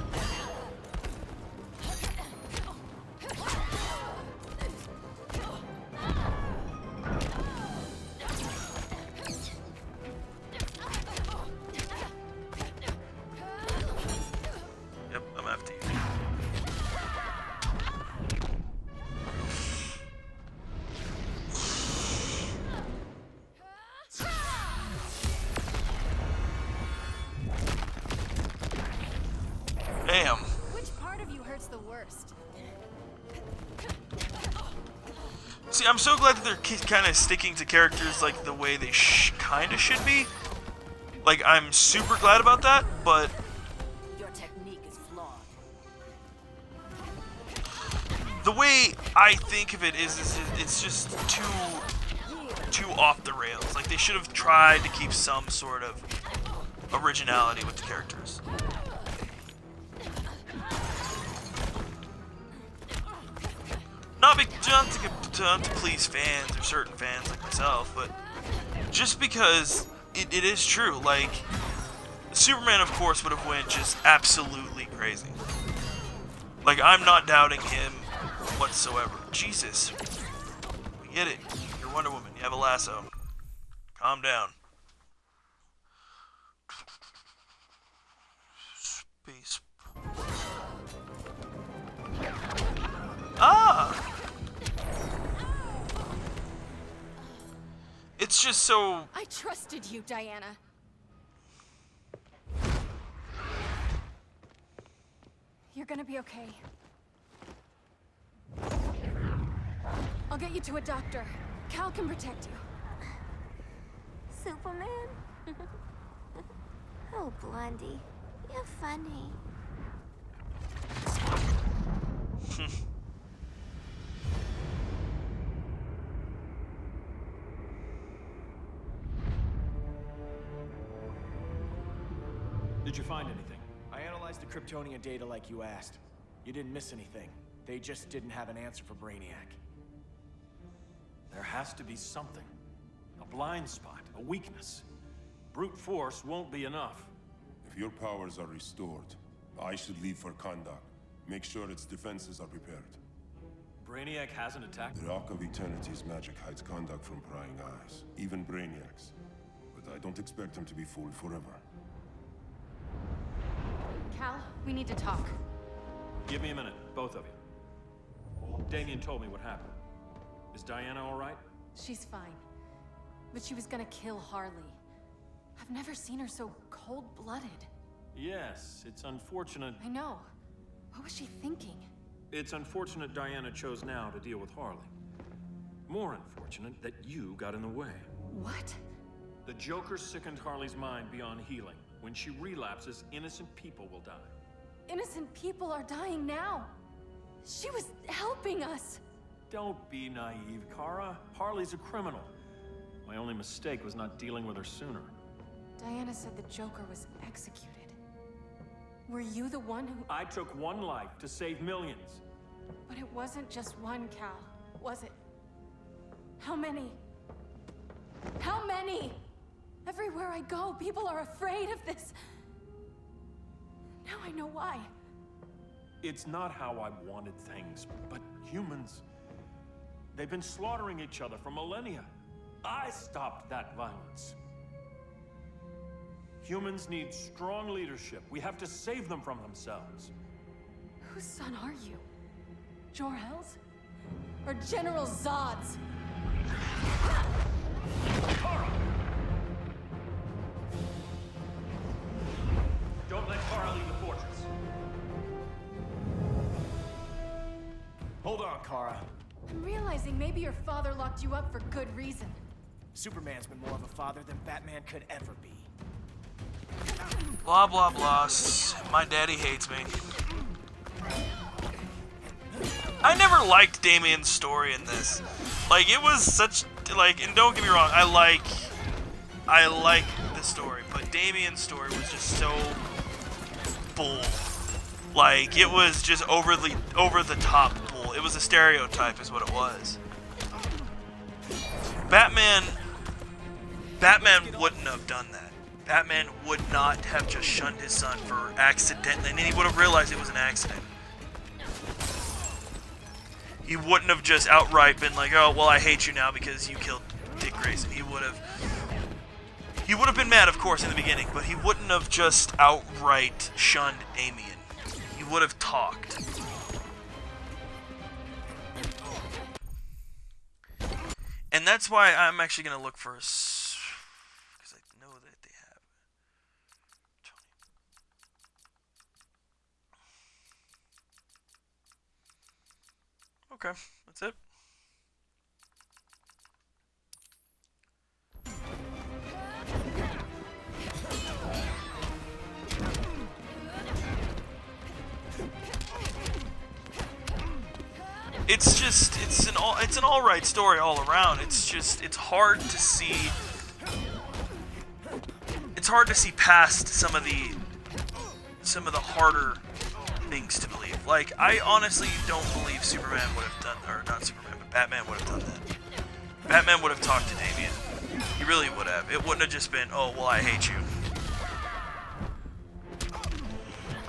Yep, I'm after you. Damn. Which part of you hurts the worst? See, I'm so glad that they're kind of sticking to characters like the way they kind of should be. Like, I'm super glad about that, but Your technique is flawed. the way I think of it is it's just too off the rails. Like, they should have tried to keep some sort of originality with the characters. Not to to please fans or certain fans like myself, but just because it is true. Like, Superman, of course, would have went just absolutely crazy. Like, I'm not doubting him whatsoever. Jesus. We get it. You're Wonder Woman. You have a lasso. Calm down. Space. Ah! It's just so... I trusted you, Diana. You're gonna be okay. I'll get you to a doctor. Cal can protect you. Superman? Oh, Blondie, you're funny. Did you find anything? I analyzed the Kryptonian data like you asked. You didn't miss anything. They just didn't have an answer for Brainiac. There has to be something. A blind spot, a weakness. Brute force won't be enough. If your powers are restored, I should leave for Kahndaq. Make sure its defenses are prepared. Brainiac hasn't attacked? The Rock of Eternity's magic hides Kahndaq from prying eyes, even Brainiac's. But I don't expect him to be fooled forever. Cal, we need to talk. Give me a minute, both of you. Damien told me what happened. Is Diana all right? She's fine. But she was gonna kill Harley. I've never seen her so cold-blooded. Yes, it's unfortunate. I know. What was she thinking? It's unfortunate Diana chose now to deal with Harley. More unfortunate that you got in the way. What? The Joker sickened Harley's mind beyond healing. When she relapses, innocent people will die. Innocent people are dying now. She was helping us. Don't be naive, Kara. Harley's a criminal. My only mistake was not dealing with her sooner. Diana said the Joker was executed. Were you the one who... I took one life to save millions. But it wasn't just one, Cal, was it? How many? How many? Everywhere I go, people are afraid of this. Now I know why. It's not how I wanted things, but humans... They've been slaughtering each other for millennia. I stopped that violence. Humans need strong leadership. We have to save them from themselves. Whose son are you? Jor-El's? Or General Zod's? Kara! Don't let Kara leave the fortress. Hold on, Kara. I'm realizing maybe your father locked you up for good reason. Superman's been more of a father than Batman could ever be. Blah, blah, blah. My daddy hates me. I never liked Damien's story in this. Like, it was such... Like, and don't get me wrong, I like the story, but Damien's story was just so... bull. Like, it was just over the top bull. It was a stereotype is what it was. Batman wouldn't have done that. Batman would not have just shunned his son for accident, and then he would have realized it was an accident. He wouldn't have just outright been like, oh, well, I hate you now because you killed Dick Grayson. He would have been mad, of course, in the beginning, but he wouldn't have just outright shunned Damian. He would have talked. And that's why I'm actually going to look for a... Because I know that they have... Okay, that's it. It's an alright story all around. It's hard to see. It's hard to see past some of the harder things to believe. Like, I honestly don't believe Superman would have done, or not Superman, but Batman would have done that. Batman would have talked to Damian. He really would have. It wouldn't have just been, oh, well, I hate you.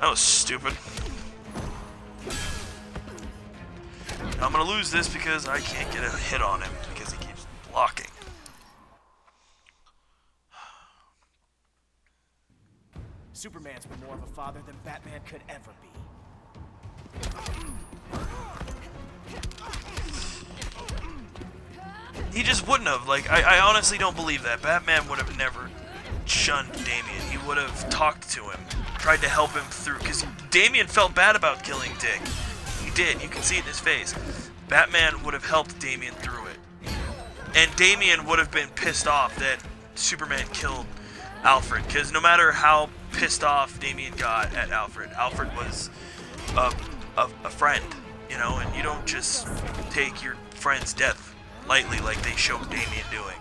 That was stupid. I'm gonna lose this because I can't get a hit on him because he keeps blocking. Superman's been more of a father than Batman could ever be. He just wouldn't have. Like, I honestly don't believe that. Batman would have never shunned Damian. He would have talked to him, tried to help him through, because Damian felt bad about killing Dick. He did. You can see it in his face. Batman would have helped Damian through it. And Damian would have been pissed off that Superman killed Alfred, because no matter how pissed off Damian got at Alfred, Alfred was a friend, you know, and you don't just take your friend's death lightly like they showed Damian doing.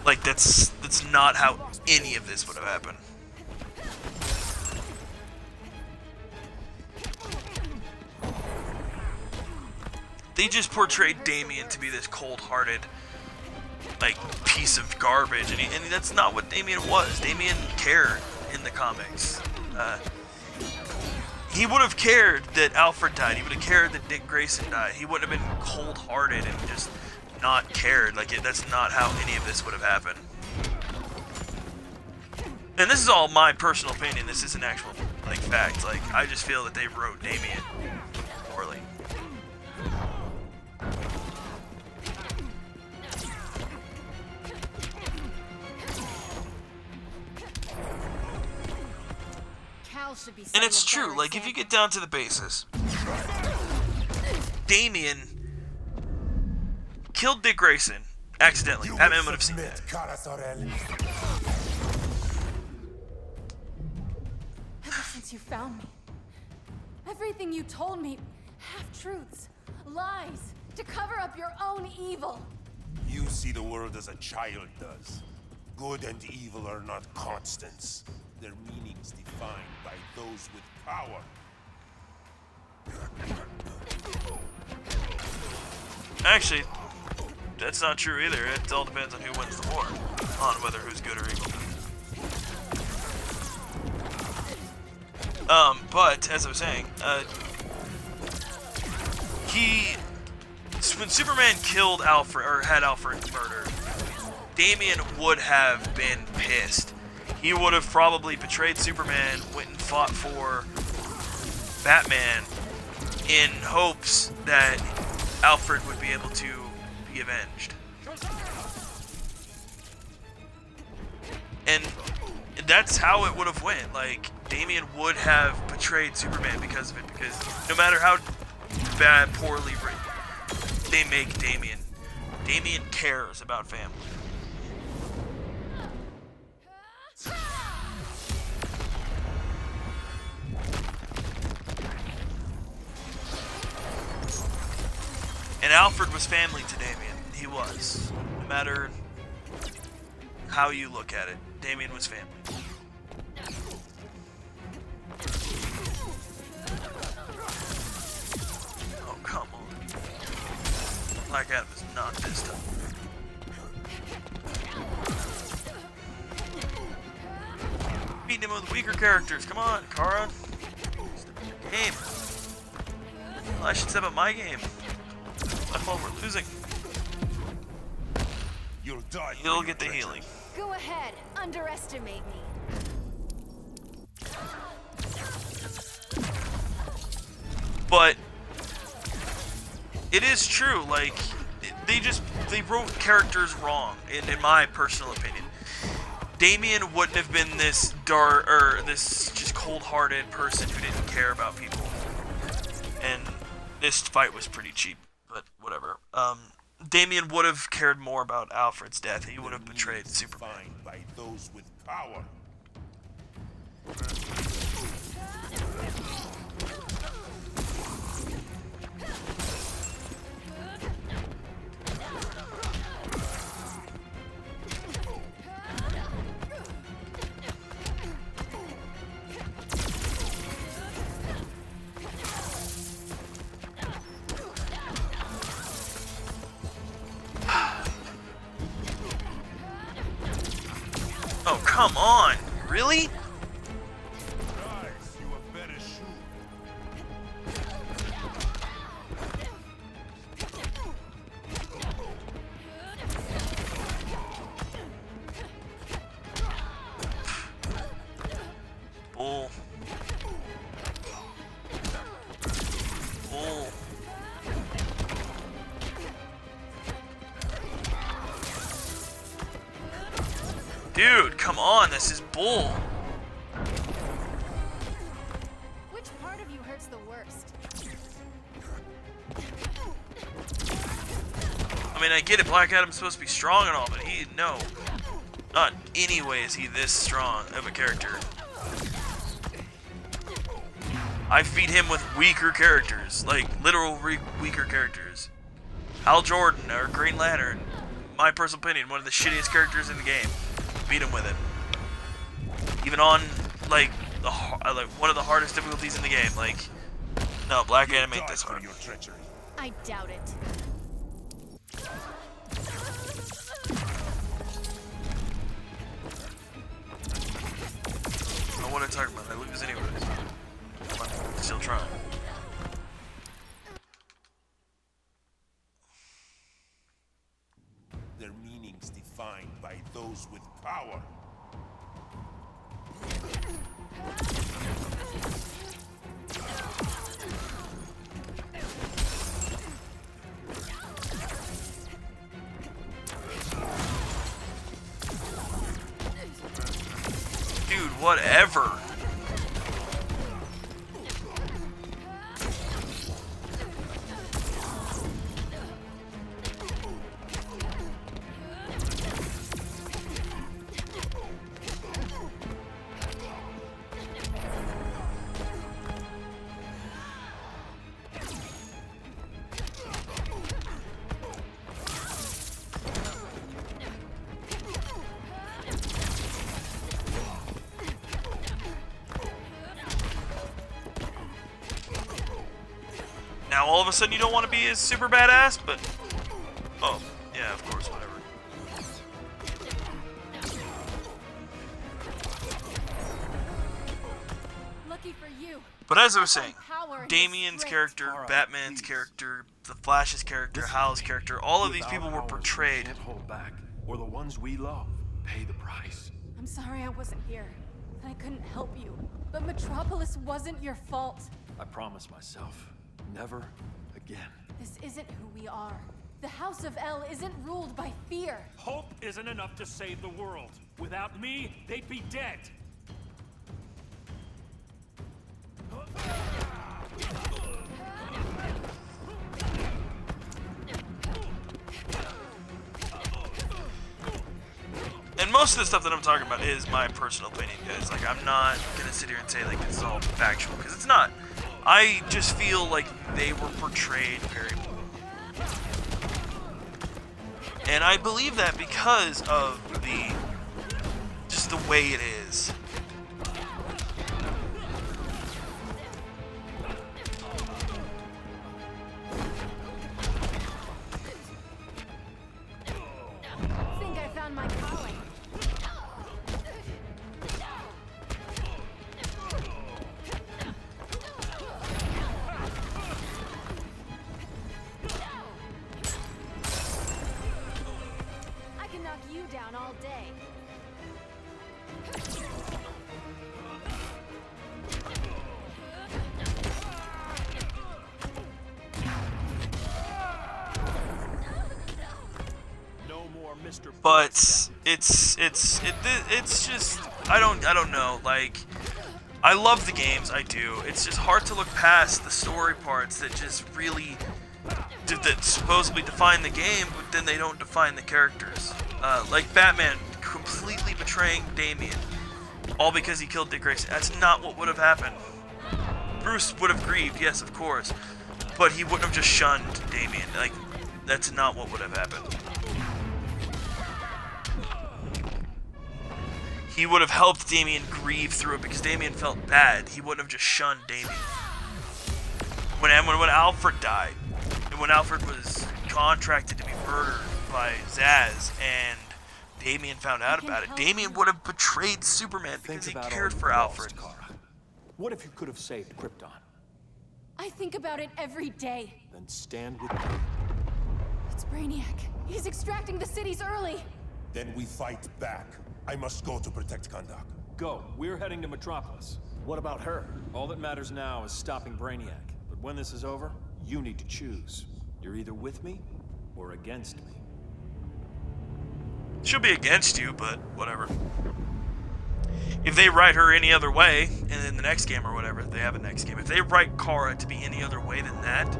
Like, that's not how any of this would have happened. They just portrayed Damian to be this cold-hearted, like, piece of garbage, and that's not what Damian was. Damian cared in the comics. He would have cared that Alfred died. He would have cared that Dick Grayson died. He wouldn't have been cold-hearted and just not cared. Like, that's not how any of this would have happened. And this is all my personal opinion. This isn't actual, like, fact. Like, I just feel that they wrote Damian poorly. And it's true, like, if you get down to the basis, Damian killed Dick Grayson accidentally. Batman would have seen that. Ever since you found me, everything you told me, half-truths, lies, to cover up your own evil. You see the world as a child does. Good and evil are not constants. Their meanings defined by those with power. Actually, that's not true either. It all depends on who wins the war, on whether who's good or evil. But as I was saying, when Superman killed Alfred, or had Alfred murdered, Damian would have been pissed. He would have probably betrayed Superman, went and fought for Batman in hopes that Alfred would be able to be avenged. And that's how it would have went. Like, Damian would have betrayed Superman because of it, because no matter how bad, poorly written they make Damian, Damian cares about family. And Alfred was family to Damian. He was. No matter how you look at it, Damian was family. Oh, come on. Black Adam is not this tough. Beating him with weaker characters. Come on, Kara. Game. Well, I should step up my game. My fault, we're losing. You'll die. You'll get the healing. Go ahead, underestimate me. But it is true, like, they wrote characters wrong, in my personal opinion. Damian wouldn't have been this dark, or this just cold-hearted person who didn't care about people. And this fight was pretty cheap, but whatever. Damian would have cared more about Alfred's death. He would have betrayed Superman. By those with power. Oh, come on. Really? Bull. Bull. Dude, come on, this is bull. Which part of you hurts the worst? I mean, I get it, Black Adam's supposed to be strong and all, but no. Not any way is he this strong of a character. I feed him with weaker characters, like literal weaker characters. Hal Jordan or Green Lantern, my personal opinion, one of the shittiest characters in the game. Beat him with it. Even on like one of the hardest difficulties in the game. Like, no, Black Adam ain't this hard. I doubt it. I want to talk about. I lose anyways. I'm still trying. Their meanings defined by those with power. Dude, whatever. Now all of a sudden you don't want to be as super badass, but oh yeah, of course, whatever. Lucky for you. But as I was saying, Power Damien's strength. character, Batman's character, the Flash's character, Hal's character, all of these people were portrayed. Can't hold back, or the ones we love pay the price. I'm sorry I wasn't here. And I couldn't help you. But Metropolis wasn't your fault. I promise myself, never again. This isn't who we are. The House of El isn't ruled by fear. Hope isn't enough to save the world. Without me, they'd be dead. And most of the stuff that I'm talking about is my personal opinion, guys. Like, I'm not gonna sit here and say like it's all factual, because it's not. I just feel like they were portrayed very well. And I believe that because of just the way it is. Think I found my calling. I can knock you down all day. No more Mr. But it's just I don't know, like, I love the games, I do. It's just hard to look past the story parts that just really that supposedly define the game, but then they don't define the characters. Like Batman completely betraying Damian, all because he killed Dick Grayson. That's not what would have happened. Bruce would have grieved, yes, of course, but he wouldn't have just shunned Damian. Like, that's not what would have happened. He would have helped Damian grieve through it because Damian felt bad. He wouldn't have just shunned Damian. When Alfred died, and when Alfred was contracted to be murdered by Zaz, and Damian found out about it, Damian would have betrayed Superman because he cared for Alfred. Kara. What if you could have saved Krypton? I think about it every day. Then stand with me. It's Brainiac. He's extracting the cities early. Then we fight back. I must go to protect Kahndaq. Go. We're heading to Metropolis. What about her? All that matters now is stopping Brainiac. But when this is over, you need to choose. You're either with me or against me. She'll be against you, but whatever. If they write her any other way, and in the next game or whatever, if they have a next game, if they write Kara to be any other way than that,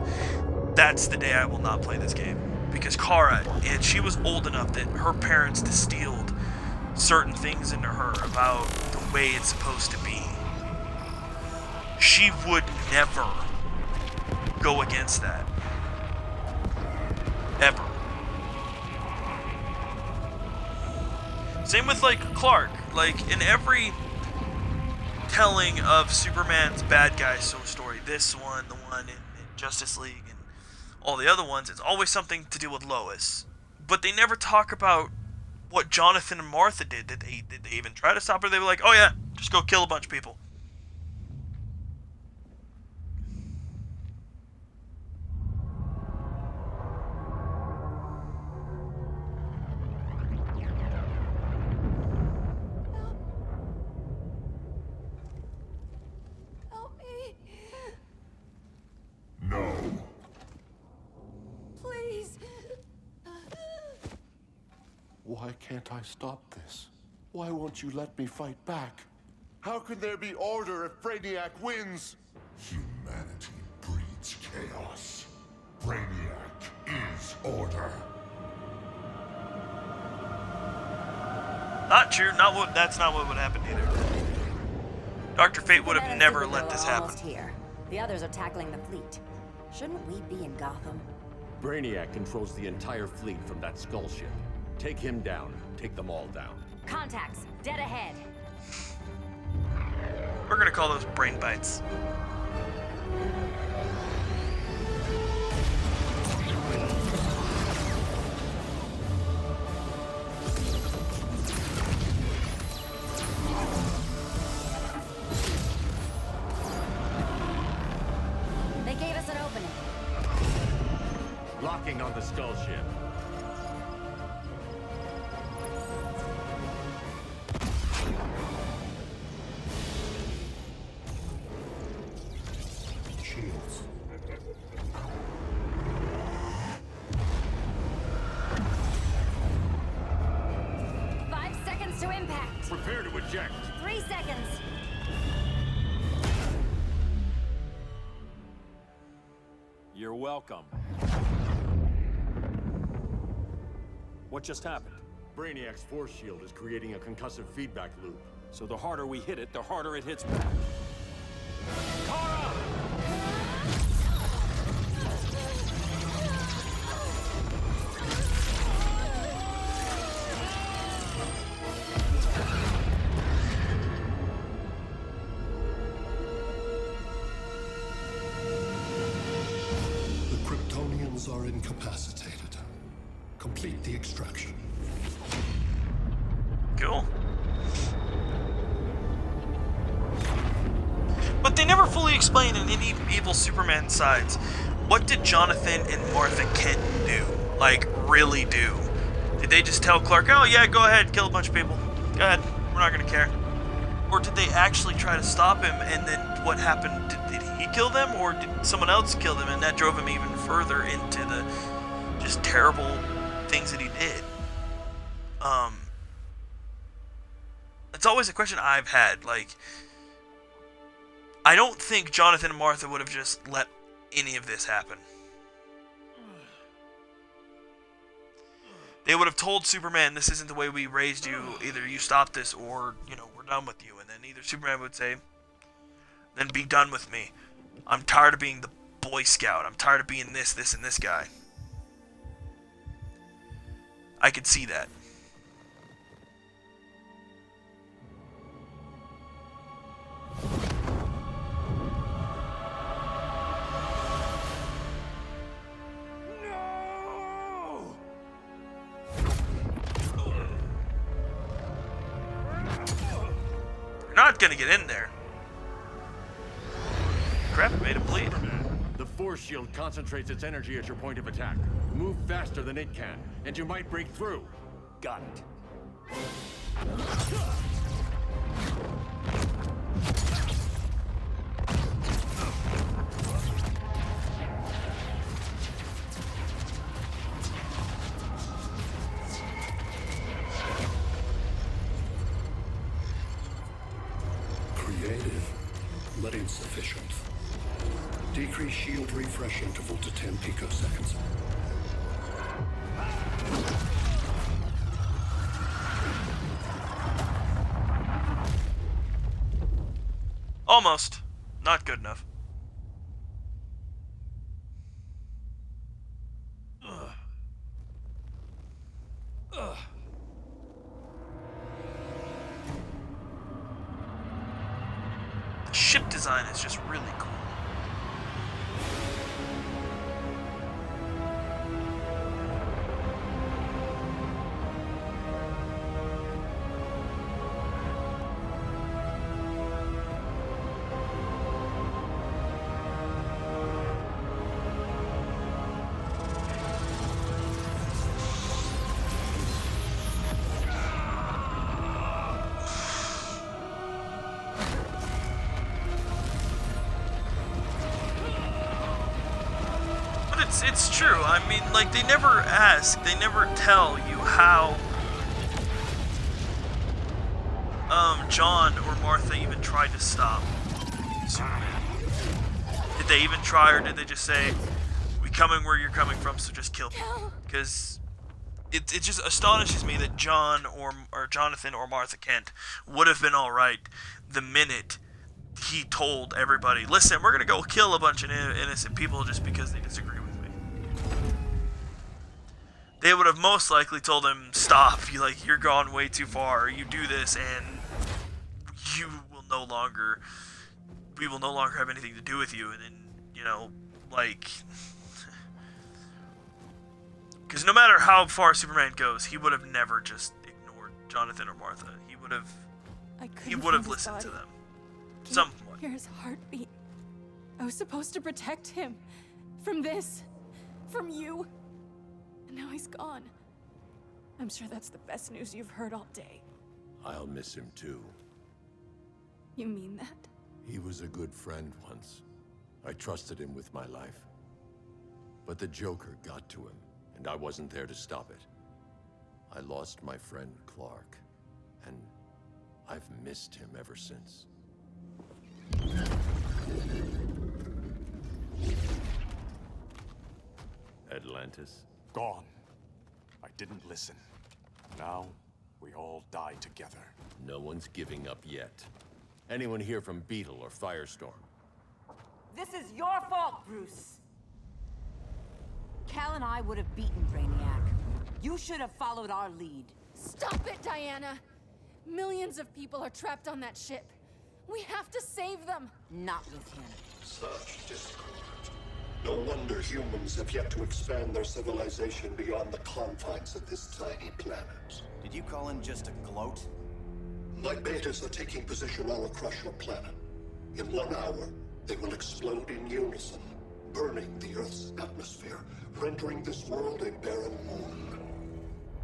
that's the day I will not play this game. Because Kara, and she was old enough that her parents distilled certain things into her about the way it's supposed to be. She would never go against that. Ever. Same with, like, Clark. Like, in every telling of Superman's bad guy story, this one, the one in Justice League, and all the other ones, it's always something to do with Lois. But they never talk about what Jonathan and Martha did. Did they even try to stop her? They were like, oh yeah, just go kill a bunch of people. Help me. No. Please. Why can't I stop this? Why won't you let me fight back? How can there be order if Brainiac wins? Humanity breeds chaos. Brainiac is order. Not true. That's not what would happen either. Dr. Fate would have never let this happen. Almost here. The others are tackling the fleet. Shouldn't we be in Gotham? Brainiac controls the entire fleet from that skull ship. Take him down. Take them all down. Contacts, dead ahead. We're gonna call those brain bites. They gave us an opening. Locking on the skull ship. Shields. Five seconds to impact. Prepare to eject. 3 seconds. You're welcome. What just happened? Brainiac's force shield is creating a concussive feedback loop. So the harder we hit it, the harder it hits back. Kara! The Kryptonians are incapacitated. Complete the extraction. Cool. But they never fully explain in any evil Superman sides, what did Jonathan and Martha Kent do? Like, really do? Did they just tell Clark, oh yeah, go ahead, kill a bunch of people. Go ahead, we're not gonna care. Or did they actually try to stop him, and then what happened? Did he kill them, or did someone else kill them, and that drove him even further into the just terrible things that he did? It's always a question I've had, like, I don't think Jonathan and Martha would have just let any of this happen. They would have told Superman, this isn't the way we raised you, either you stop this or, you know, we're done with you. And then either Superman would say, then be done with me. I'm tired of being the Boy Scout. I'm tired of being this, and this guy. I could see that. gonna get in there. Crap, it made him bleed. The force shield concentrates its energy at your point of attack. Move faster than it can, and you might break through. Got it. Creative, but insufficient. Decrease shield refresh interval to 10 picoseconds. Almost. Not good enough. Ugh. Ugh. The ship design is just really cool. It's true. I mean, like, they never ask, they never tell you how John or Martha even tried to stop Superman. Did they even try, or did they just say, "We coming where you're coming from, so just kill people"? Because it just astonishes me that John or Jonathan or Martha Kent would have been all right the minute he told everybody, "Listen, we're gonna go kill a bunch of innocent people just because they disagree with me." They would have most likely told him, "Stop! You're gone way too far. You do this, and we will no longer have anything to do with you." And then, because no matter how far Superman goes, he would have never just ignored Jonathan or Martha. He would have listened to them. Somewhat. Hear his heartbeat. I was supposed to protect him from this, from you. And now he's gone. I'm sure that's the best news you've heard all day. I'll miss him too. You mean that? He was a good friend once. I trusted him with my life. But the Joker got to him, and I wasn't there to stop it. I lost my friend Clark, and I've missed him ever since. Atlantis? Gone. I didn't listen. Now, we all die together. No one's giving up yet. Anyone here from Beetle or Firestorm? This is your fault, Bruce. Cal and I would have beaten Brainiac. You should have followed our lead. Stop it, Diana! Millions of people are trapped on that ship. We have to save them! Not with him. Such discord. No wonder humans have yet to expand their civilization beyond the confines of this tiny planet. Did you call him just a gloat? My betas are taking position all across your planet. In 1 hour, they will explode in unison, burning the Earth's atmosphere, rendering this world a barren moon.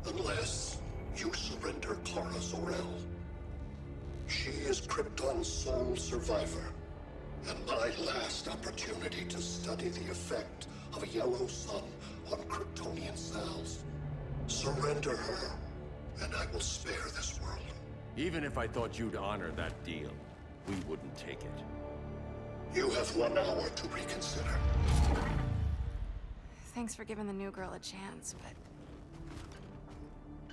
Unless you surrender Kara Zor-El. She is Krypton's sole survivor, and my last opportunity to study the effect of a yellow sun on Kryptonian cells. Surrender her, and I will spare this world. Even if I thought you'd honor that deal, we wouldn't take it. You have 1 hour to reconsider. Thanks for giving the new girl a chance, but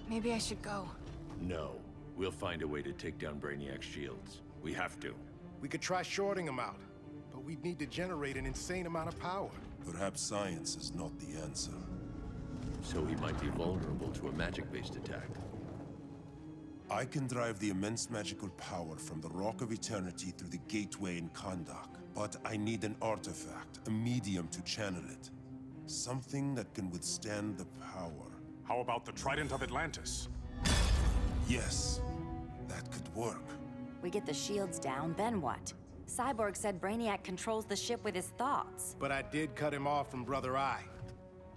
maybe I should go. No. We'll find a way to take down Brainiac's shields. We have to. We could try shorting him out, but we'd need to generate an insane amount of power. Perhaps science is not the answer. So he might be vulnerable to a magic-based attack. I can drive the immense magical power from the Rock of Eternity through the gateway in Kahndaq, but I need an artifact, a medium to channel it. Something that can withstand the power. How about the Trident of Atlantis? Yes, that could work. We get the shields down, then what? Cyborg said Brainiac controls the ship with his thoughts. But I did cut him off from Brother Eye.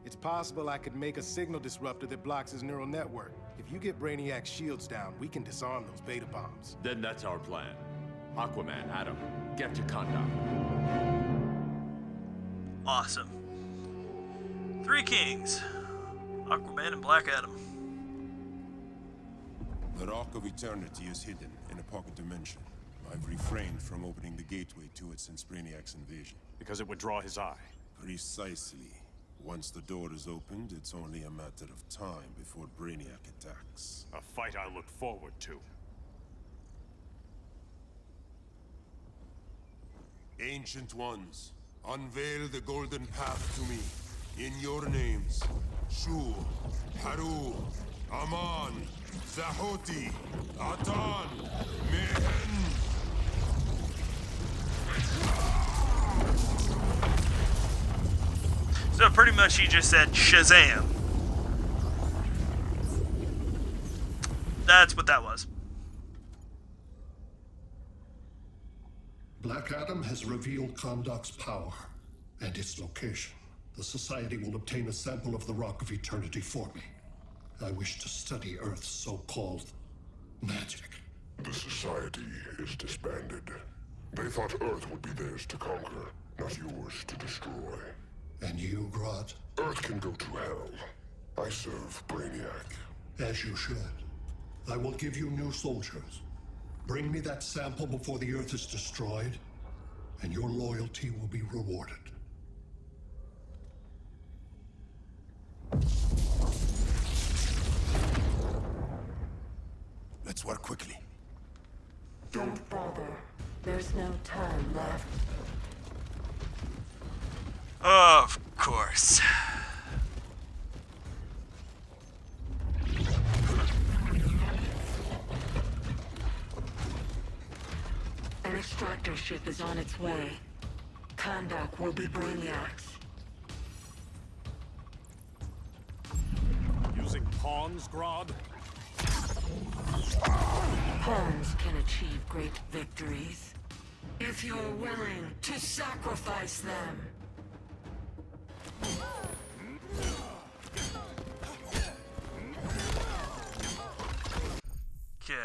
It's possible I could make a signal disruptor that blocks his neural network. If you get Brainiac's shields down, we can disarm those beta bombs. Then that's our plan. Aquaman, Adam, get to Kanda. Awesome. Three Kings. Aquaman and Black Adam. The Rock of Eternity is hidden in a pocket dimension. I've refrained from opening the gateway to it since Brainiac's invasion. Because it would draw his eye. Precisely. Once the door is opened, it's only a matter of time before Brainiac attacks. A fight I look forward to. Ancient Ones, unveil the golden path to me. In your names, Shu, Haru, Aman, Zahoti, Atan, Mehen. So pretty much he just said Shazam. That's what that was. Black Adam has revealed Kahndaq's power and its location. The Society will obtain a sample of the Rock of Eternity for me. I wish to study Earth's so-called magic. The Society is disbanded. They thought Earth would be theirs to conquer, not yours to destroy. And you, Grodd? Earth can go to hell. I serve Brainiac. As you should. I will give you new soldiers. Bring me that sample before the Earth is destroyed, and your loyalty will be rewarded. Let's work quickly. Don't bother. There's no time left. Of course. An extractor ship is on its way. Kahndaq will be Brainiac's. Using pawns, Grodd? Pawns can achieve great victories, if you're willing to sacrifice them. Okay.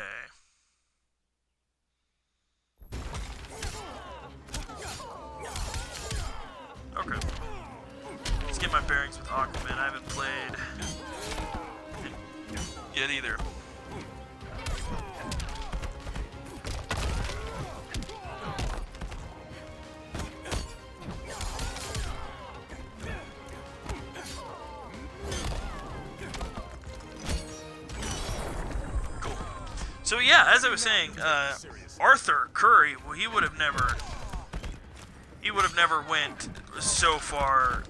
Okay. Let's get my bearings with Aquaman. I haven't played yet either. So yeah, as I was saying, Arthur Curry, well, he would have never went so far,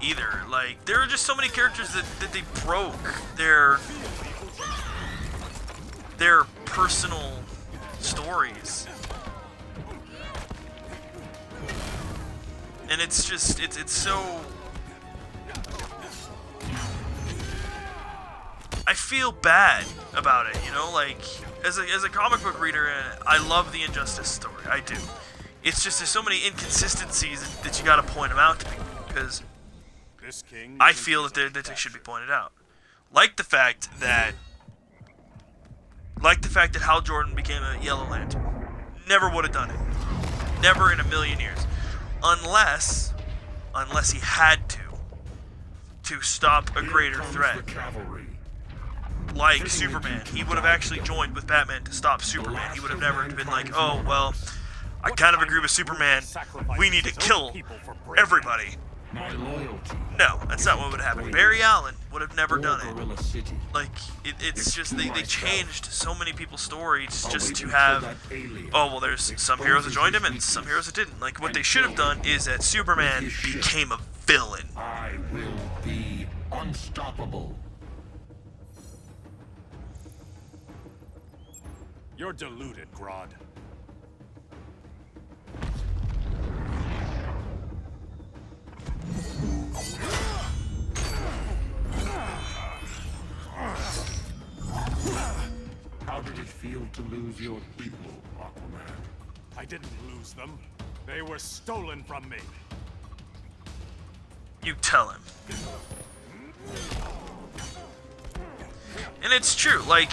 either. Like, there are just so many characters that they broke their personal stories. And it's just, it's so... I feel bad about it, you know, like, as a comic book reader, I love the Injustice story, I do. It's just there's so many inconsistencies that you gotta point them out to me, because I feel that they should be pointed out. Like the fact that Hal Jordan became a Yellow Lantern. Never would have done it. Never in a million years. Unless he had to stop a greater threat. Like Superman. He would have actually joined with Batman to stop Superman. He would have never been like, oh, well, I kind of agree with Superman. We need to kill everybody. No, that's not what would happen. Barry Allen would have never done it. Like, it's just, they changed so many people's stories just to have, oh, well, there's some heroes that joined him and some heroes that didn't. Like, what they should have done is that Superman became a villain. I will be unstoppable. You're deluded, Grodd. to lose your people, Aquaman. I didn't lose them. They were stolen from me. You tell him. And it's true, like,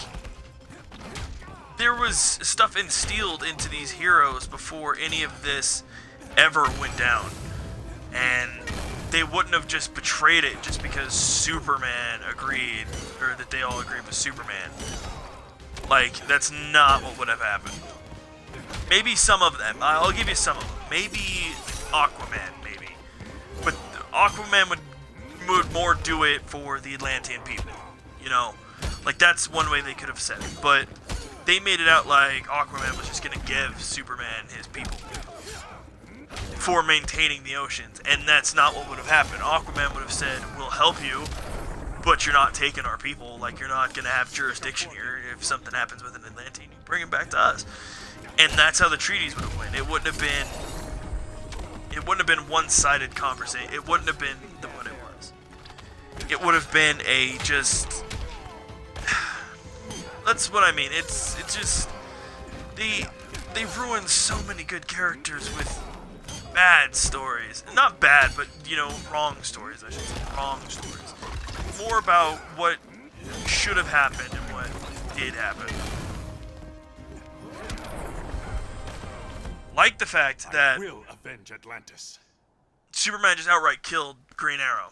there was stuff instilled into these heroes before any of this ever went down. And they wouldn't have just betrayed it just because Superman agreed, or that they all agreed with Superman. Like, that's not what would have happened. Maybe some of them. I'll give you some of them. Maybe Aquaman, maybe. But Aquaman would more do it for the Atlantean people. You know? Like, that's one way they could have said it. But they made it out like Aquaman was just going to give Superman his people for maintaining the oceans. And that's not what would have happened. Aquaman would have said, we'll help you, but you're not taking our people. Like, you're not going to have jurisdiction here. If something happens with an Atlantean, you bring him back to us. And that's how the treaties would have went. It wouldn't have been one-sided conversation. It wouldn't have been what it was. It would have been a just... That's what I mean. It's just... They ruined so many good characters with bad stories. Not bad, but, you know, wrong stories, I should say. Wrong stories. More about what should have happened and what did happen. Like the fact that I will avenge Atlantis. Superman just outright killed Green Arrow.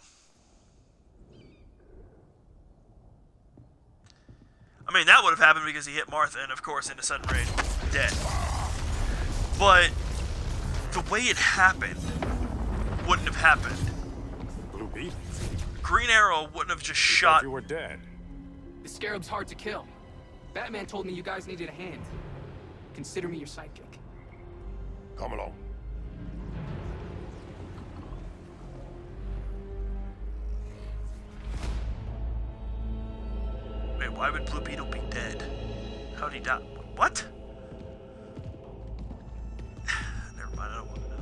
I mean, that would have happened because he hit Martha and, of course, in a sudden rage, dead. But the way it happened wouldn't have happened. Blue Beetle? Green Arrow wouldn't have just shot... You were dead. The Scarab's hard to kill. Batman told me you guys needed a hand. Consider me your sidekick. Come along. Wait, why would Blue Beetle be dead? How'd he die? What? Never mind, I don't want to know.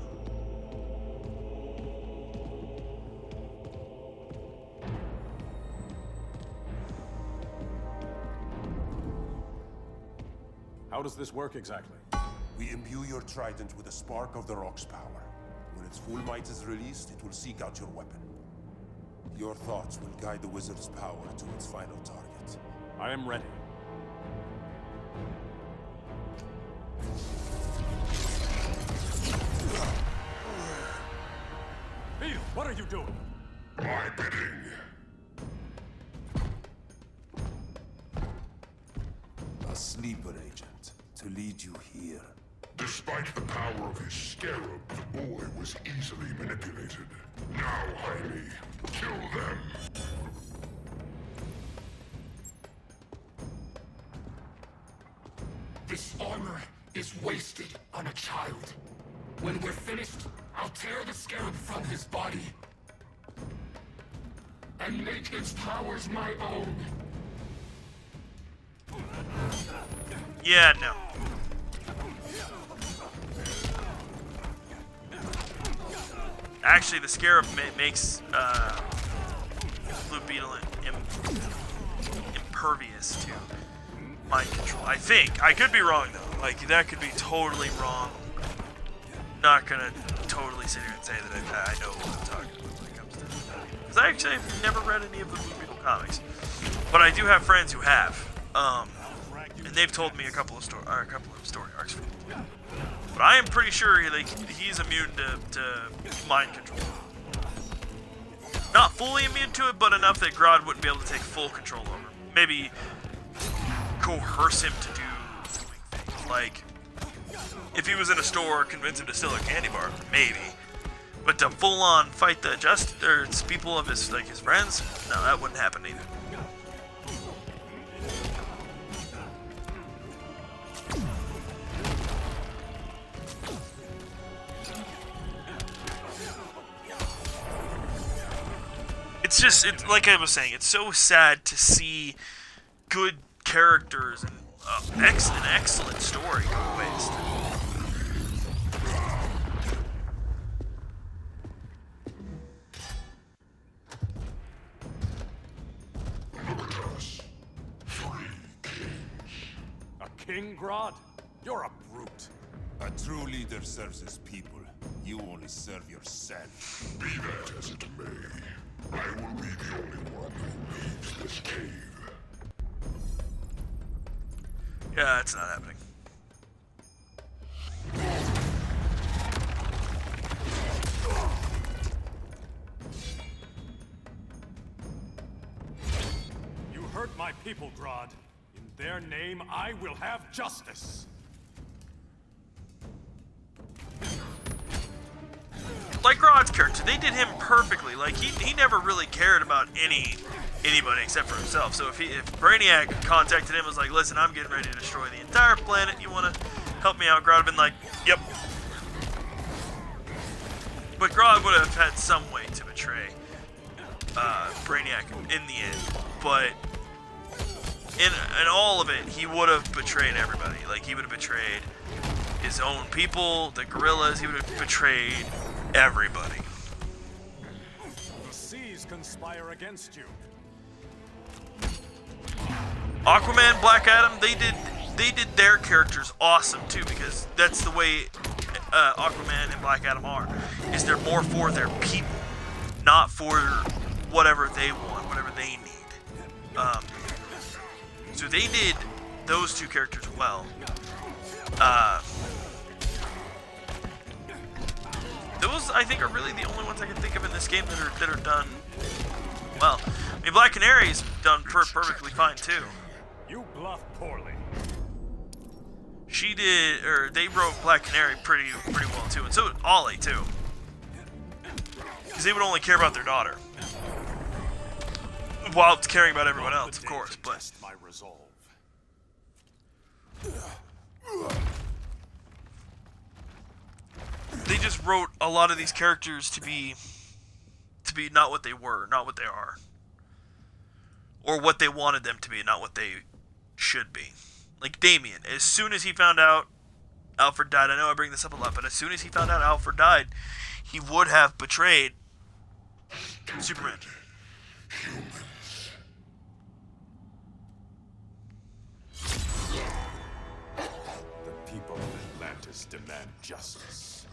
How does this work exactly? We imbue your trident with a spark of the rock's power. When its full might is released, it will seek out your weapon. Your thoughts will guide the wizard's power to its final target. I am ready. Beetle, what are you doing? My bidding. A sleeper agent to lead you here. Despite the power of his scarab, the boy was easily manipulated. Now, Jaime, kill them. This armor is wasted on a child. When we're finished, I'll tear the scarab from his body and make its powers my own. Yeah, no. Actually, the Scarab makes Blue Beetle impervious to mind control. I think. I could be wrong, though. Like, that could be totally wrong. Not gonna totally sit here and say that I know what I'm talking about when it comes to that. Because I actually have never read any of the Blue Beetle comics. But I do have friends who have. And they've told me a couple of story arcs from it. But I am pretty sure he's immune to mind control. Not fully immune to it, but enough that Grodd wouldn't be able to take full control over him. Maybe coerce him to do things. Like, if he was in a store, convince him to steal a candy bar, maybe. But to full-on fight the people of his friends, no, that wouldn't happen either. It's like I was saying, it's so sad to see good characters and an excellent story go waste. A king, Grodd? You're a brute. A true leader serves his people. You only serve yourself. Be that as it may, I will be the only one who leaves this cave. Yeah, it's not happening. You hurt my people, Grodd. In their name, I will have justice. Like Grodd's character, they did him perfectly. Like he never really cared about anybody except for himself. So if Brainiac contacted him and was like, listen, I'm getting ready to destroy the entire planet, you wanna help me out? Grodd would have been like, yep. But Grodd would have had some way to betray Brainiac in the end. But in all of it, he would have betrayed everybody. Like he would have betrayed his own people, the gorillas, he would have betrayed everybody. The seas conspire against you. Aquaman, Black Adam, they did their characters awesome too, because that's the way Aquaman and Black Adam are. Is they're more for their people, not for whatever they want, whatever they need. So they did those two characters well. Those, I think, are really the only ones I can think of in this game that are done well. I mean, Black Canary's done perfectly fine too. You bluff poorly. She did, or they wrote Black Canary pretty well too, and so did Ollie too, because they would only care about their daughter, while caring about everyone else, of course. But my resolve. they just wrote a lot of these characters to be not what they were, not what they are, or what they wanted them to be, not what they should be. Like Damien, as soon as he found out Alfred died, I know I bring this up a lot, but as soon as he found out Alfred died, he would have betrayed Superman. The people of Atlantis demand justice.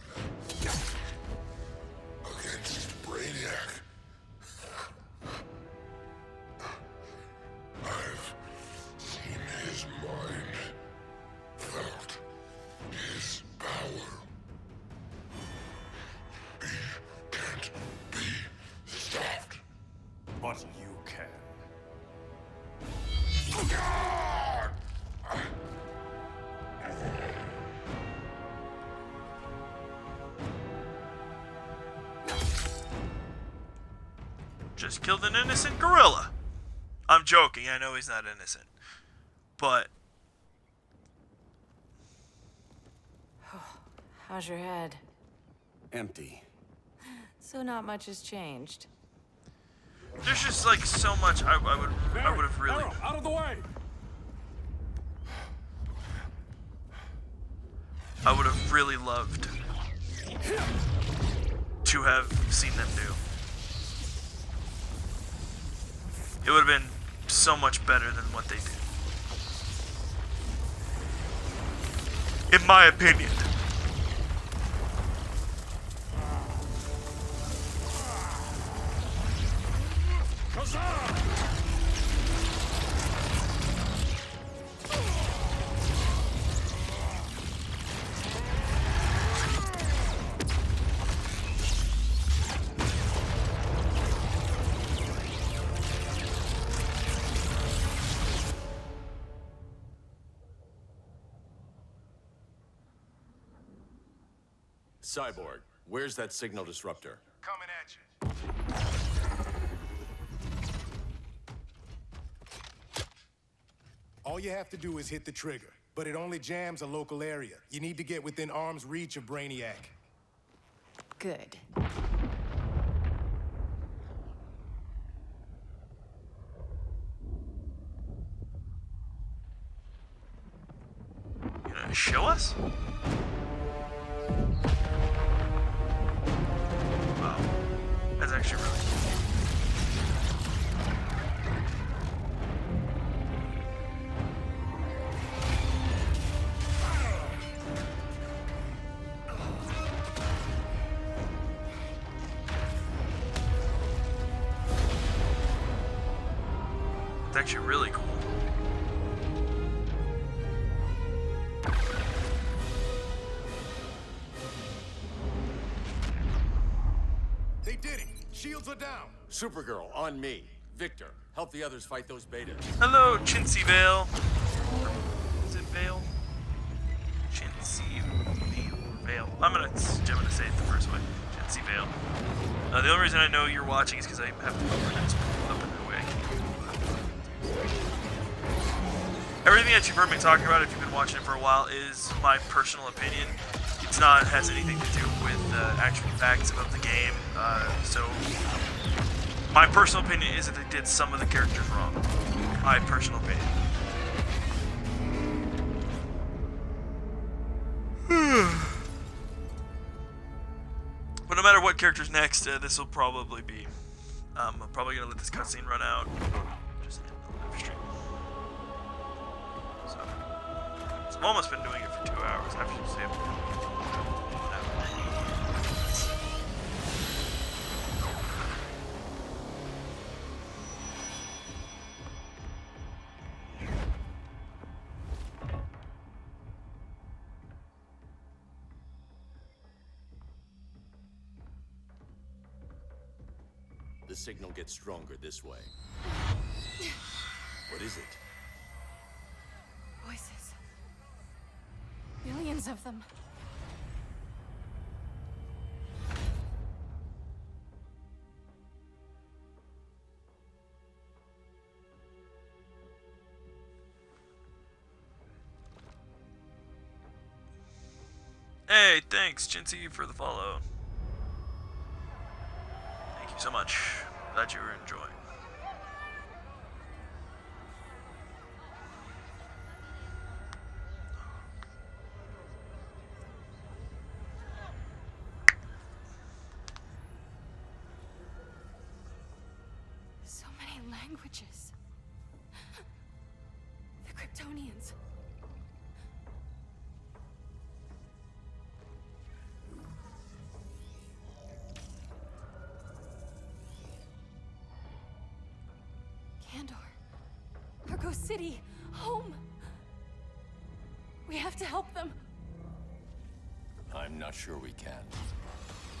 Against Brainiac. I've seen his mind, felt his power. He can't be stopped. But you can. Just killed an innocent gorilla. I'm joking, I know he's not innocent. But How's your head? Empty. So not much has changed. there's just like so much I would have really Out of the way. I would have really loved to have seen them do. It would have been so much better than what they did. In my opinion. Cyborg, where's that signal disruptor? Coming at you. All you have to do is hit the trigger, but it only jams a local area. You need to get within arm's reach of Brainiac. Good. You gonna show us? Wow. That's actually really cool. It's actually really cool. They did it! Shields are down! Supergirl, on me. Victor, help the others fight those betas. Hello, Chintzy Vale. Is it Vale? Chintzy Vale. I'm gonna say it the first way. Chintzy Vale. The only reason I know you're watching is because I have to cover this up and away. Everything that you've heard me talking about, if you've been watching it for a while, is my personal opinion. It's not has anything to do with actual facts of the game. So my personal opinion is that they did some of the characters wrong. My personal opinion. But no matter what character's next, this will probably be. I'm probably gonna let this cutscene run out. Just end the live stream. So I've almost been doing it for 2 hours. I should say. The signal gets stronger this way. What is it? Voices. Millions of them. Hey, thanks, Chintzy, for the follow. Thank you so much. Glad you were enjoying. So many languages. The Kryptonians. Argo City, home. We have to help them. I'm not sure we can.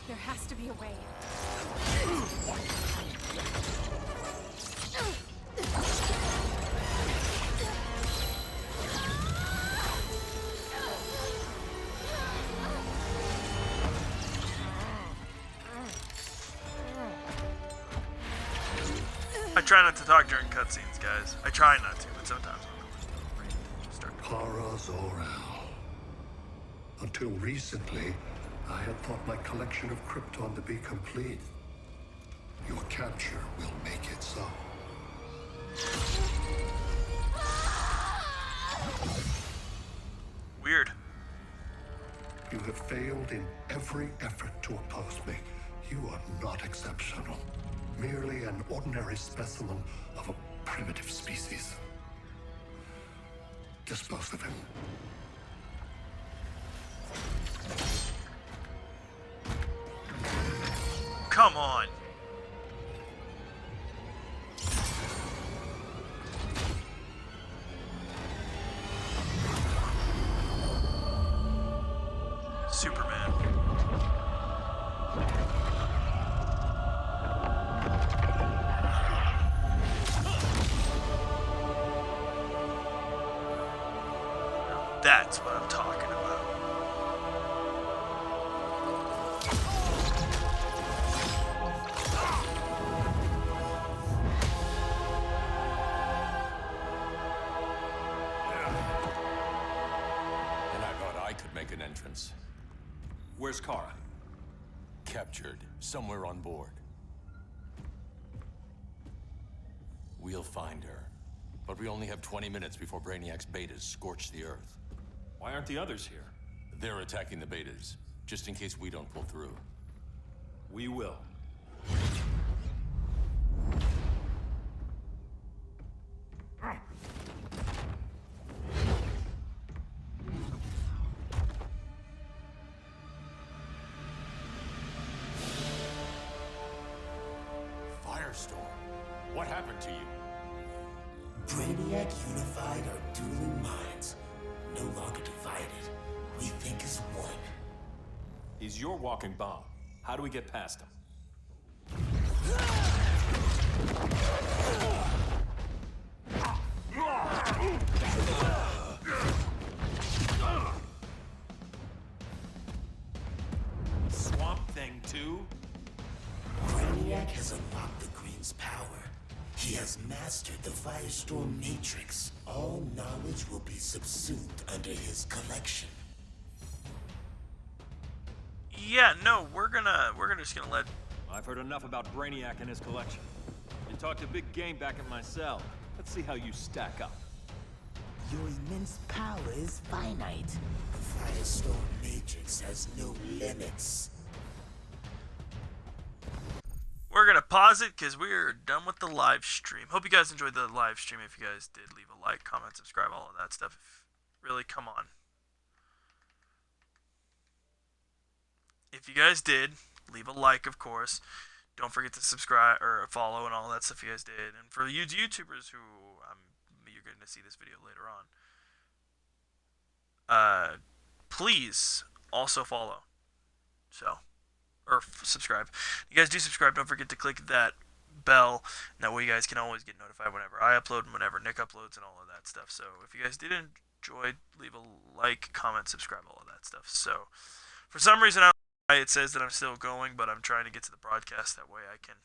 There has to be a way. I try not to talk during cutscenes, guys. I try not to, but sometimes I'm just start. Para Zor-El. Until recently, I had thought my collection of Krypton to be complete. Your capture will make it so. Weird. You have failed in every effort to oppose me. You are not exceptional. Merely an ordinary specimen of a primitive species. Dispose of him. Come on. Superman. That's what I'm talking about. And I thought I could make an entrance. Where's Kara? Captured, somewhere on board. We'll find her. But we only have 20 minutes before Brainiac's betas scorch the Earth. Why aren't the others here? They're attacking the betas, just in case we don't pull through. We will. Firestorm, what happened to you? Brainiac unified our dueling minds. No longer divided. We think as one. He's your walking bomb. How do we get past him? Swamp Thing 2? Brainiac has unlocked the Green's power. He has mastered the Firestorm Matrix. All knowledge will be subsumed under his collection. Yeah, no, we're just gonna let. I've heard enough about Brainiac and his collection. You talked a big game back in my cell. Let's see how you stack up. Your immense power is finite. The Firestorm Matrix has no limits. We're gonna pause it because we're done with the live stream. Hope you guys enjoyed the live stream. If you guys did, leave a like, comment, subscribe, all of that stuff. Really, come on. If you guys did, leave a like, of course. Don't forget to subscribe or follow and all that stuff you guys did. And for you YouTubers who you're going to see this video later on, please also follow. Or subscribe. You guys do subscribe. Don't forget to click that bell. That way you guys can always get notified whenever I upload and whenever Nick uploads and all of that stuff. So if you guys did enjoy, leave a like, comment, subscribe, all of that stuff. So for some reason, I don't know why it says that I'm still going, but I'm trying to get to the broadcast. That way I can